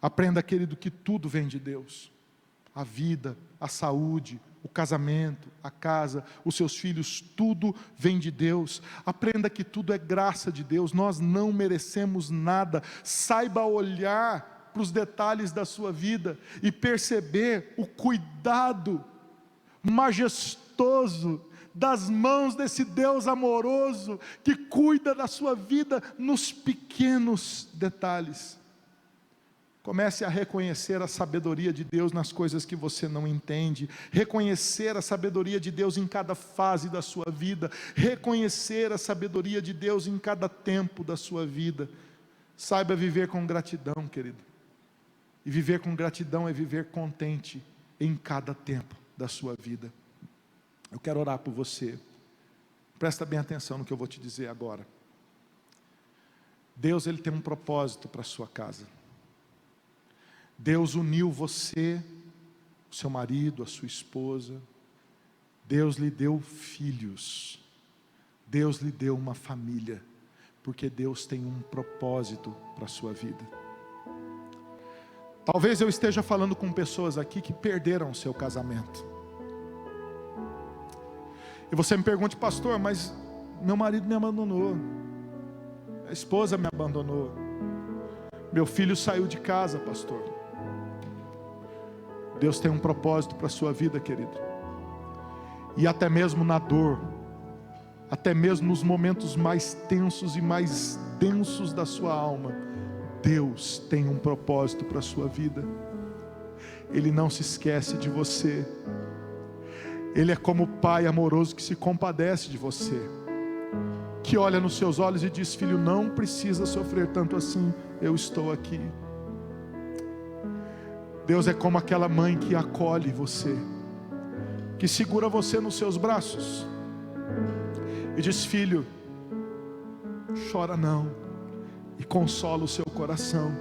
S2: Aprenda, querido, que tudo vem de Deus. A vida, a saúde, o casamento, a casa, os seus filhos, tudo vem de Deus. Aprenda que tudo é graça de Deus. Nós não merecemos nada. Saiba olhar para os detalhes da sua vida e perceber o cuidado majestoso das mãos desse Deus amoroso que cuida da sua vida nos pequenos detalhes. Comece a reconhecer a sabedoria de Deus nas coisas que você não entende, reconhecer a sabedoria de Deus em cada fase da sua vida, reconhecer a sabedoria de Deus em cada tempo da sua vida. Saiba viver com gratidão, querido, e viver com gratidão é viver contente em cada tempo da sua vida. Eu quero orar por você, presta bem atenção no que eu vou te dizer agora. Deus, Ele tem um propósito para a sua casa. Deus uniu você, o seu marido, a sua esposa. Deus lhe deu filhos. Deus lhe deu uma família. Porque Deus tem um propósito para a sua vida. Talvez eu esteja falando com pessoas aqui que perderam o seu casamento. E você me pergunte: pastor, mas meu marido me abandonou. A esposa me abandonou. Meu filho saiu de casa, pastor. Deus tem um propósito para a sua vida, querido. E até mesmo na dor, até mesmo nos momentos mais tensos e mais densos da sua alma, Deus tem um propósito para a sua vida. Ele não se esquece de você. Ele é como o pai amoroso que se compadece de você, que olha nos seus olhos e diz: filho, não precisa sofrer tanto assim, eu estou aqui. Deus é como aquela mãe que acolhe você, que segura você nos seus braços e diz: filho, chora não, e consola o seu coração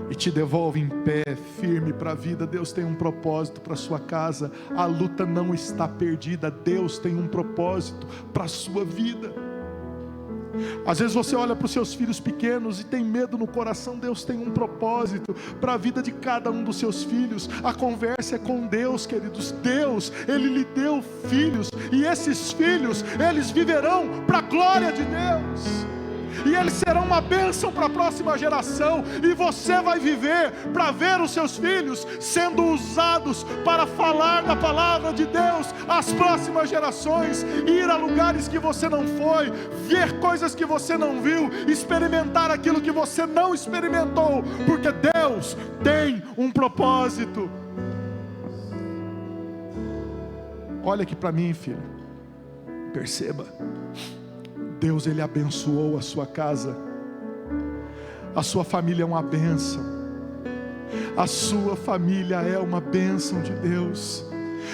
S2: e te devolve em pé, firme para a vida. Deus tem um propósito para a sua casa. A luta não está perdida. Deus tem um propósito para a sua vida. Às vezes você olha para os seus filhos pequenos e tem medo no coração. Deus tem um propósito para a vida de cada um dos seus filhos. A conversa é com Deus, queridos. Deus, Ele lhe deu filhos, e esses filhos, eles viverão para a glória de Deus, e eles serão uma bênção para a próxima geração. E você vai viver para ver os seus filhos sendo usados para falar da palavra de Deus às próximas gerações, ir a lugares que você não foi, ver coisas que você não viu, experimentar aquilo que você não experimentou, porque Deus tem um propósito. Olha aqui para mim, filho, perceba. Deus, Ele abençoou a sua casa. A sua família é uma bênção. A sua família é uma bênção de Deus.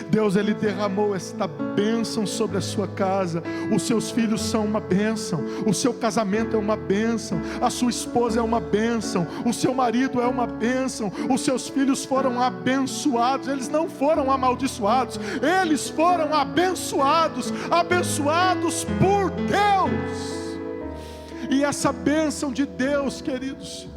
S2: Deus, Ele derramou esta bênção sobre a sua casa. Os seus filhos são uma bênção. O seu casamento é uma bênção. A sua esposa é uma bênção. O seu marido é uma bênção. Os seus filhos foram abençoados. Eles não foram amaldiçoados. Eles foram abençoados. Abençoados por Deus. E essa bênção de Deus, queridos,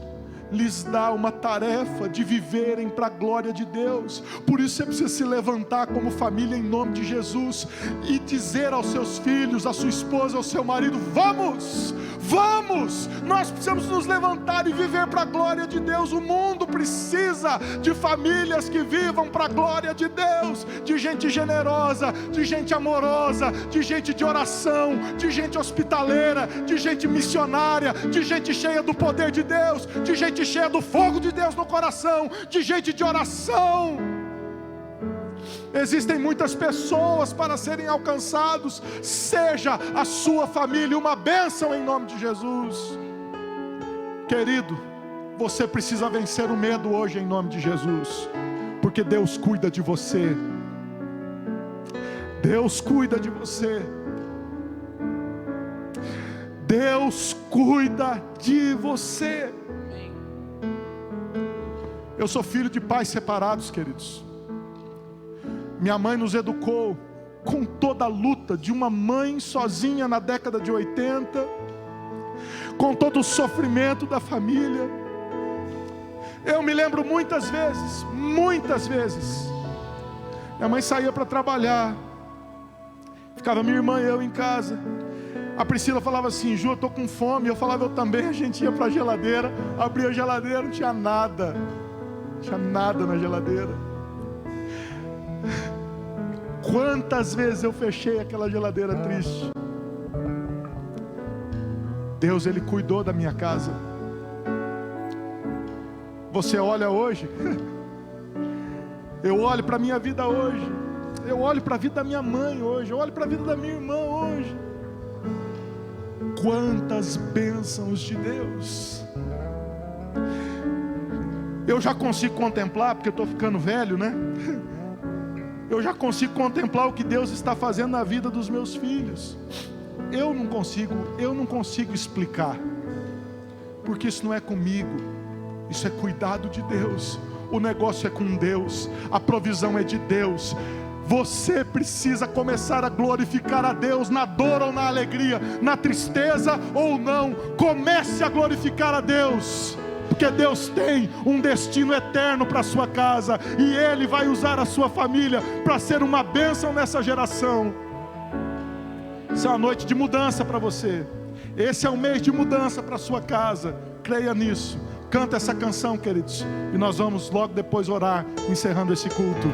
S2: lhes dá uma tarefa de viverem para a glória de Deus. Por isso você precisa se levantar como família em nome de Jesus e dizer aos seus filhos, à sua esposa, ao seu marido: vamos, vamos, nós precisamos nos levantar e viver para a glória de Deus. O mundo precisa de famílias que vivam para a glória de Deus, de gente generosa, de gente amorosa, de gente de oração, de gente hospitaleira, de gente missionária, de gente cheia do poder de Deus, de gente cheia do fogo de Deus no coração, de gente de oração. Existem muitas pessoas para serem alcançados. Seja a sua família uma bênção em nome de Jesus. Querido, você precisa vencer o medo hoje em nome de Jesus, porque Deus cuida de você. Deus cuida de você. Deus cuida de você. Eu sou filho de pais separados, queridos. Minha mãe nos educou com toda a luta de uma mãe sozinha na década de 80, com todo o sofrimento da família. Eu me lembro muitas vezes, minha mãe saía para trabalhar, ficava minha irmã e eu em casa. A Priscila falava assim: Ju, eu estou com fome. Eu falava: eu também. A gente ia para a geladeira, abria a geladeira, não tinha nada na geladeira. Quantas vezes eu fechei aquela geladeira triste. Deus, Ele cuidou da minha casa. Você olha hoje, eu olho para a minha vida hoje, eu olho para a vida da minha mãe hoje, eu olho para a vida da minha irmã hoje. Quantas bênçãos de Deus. Eu já consigo contemplar, porque eu estou ficando velho, né? Eu já consigo contemplar o que Deus está fazendo na vida dos meus filhos. Eu não consigo explicar, porque isso não é comigo, isso é cuidado de Deus. O negócio é com Deus, a provisão é de Deus. Você precisa começar a glorificar a Deus, na dor ou na alegria, na tristeza ou não. Comece a glorificar a Deus, porque Deus tem um destino eterno para a sua casa, e Ele vai usar a sua família para ser uma bênção nessa geração. Essa é uma noite de mudança para você. Esse é um mês de mudança para a sua casa. Creia nisso. Canta essa canção, queridos, e nós vamos logo depois orar, encerrando esse culto.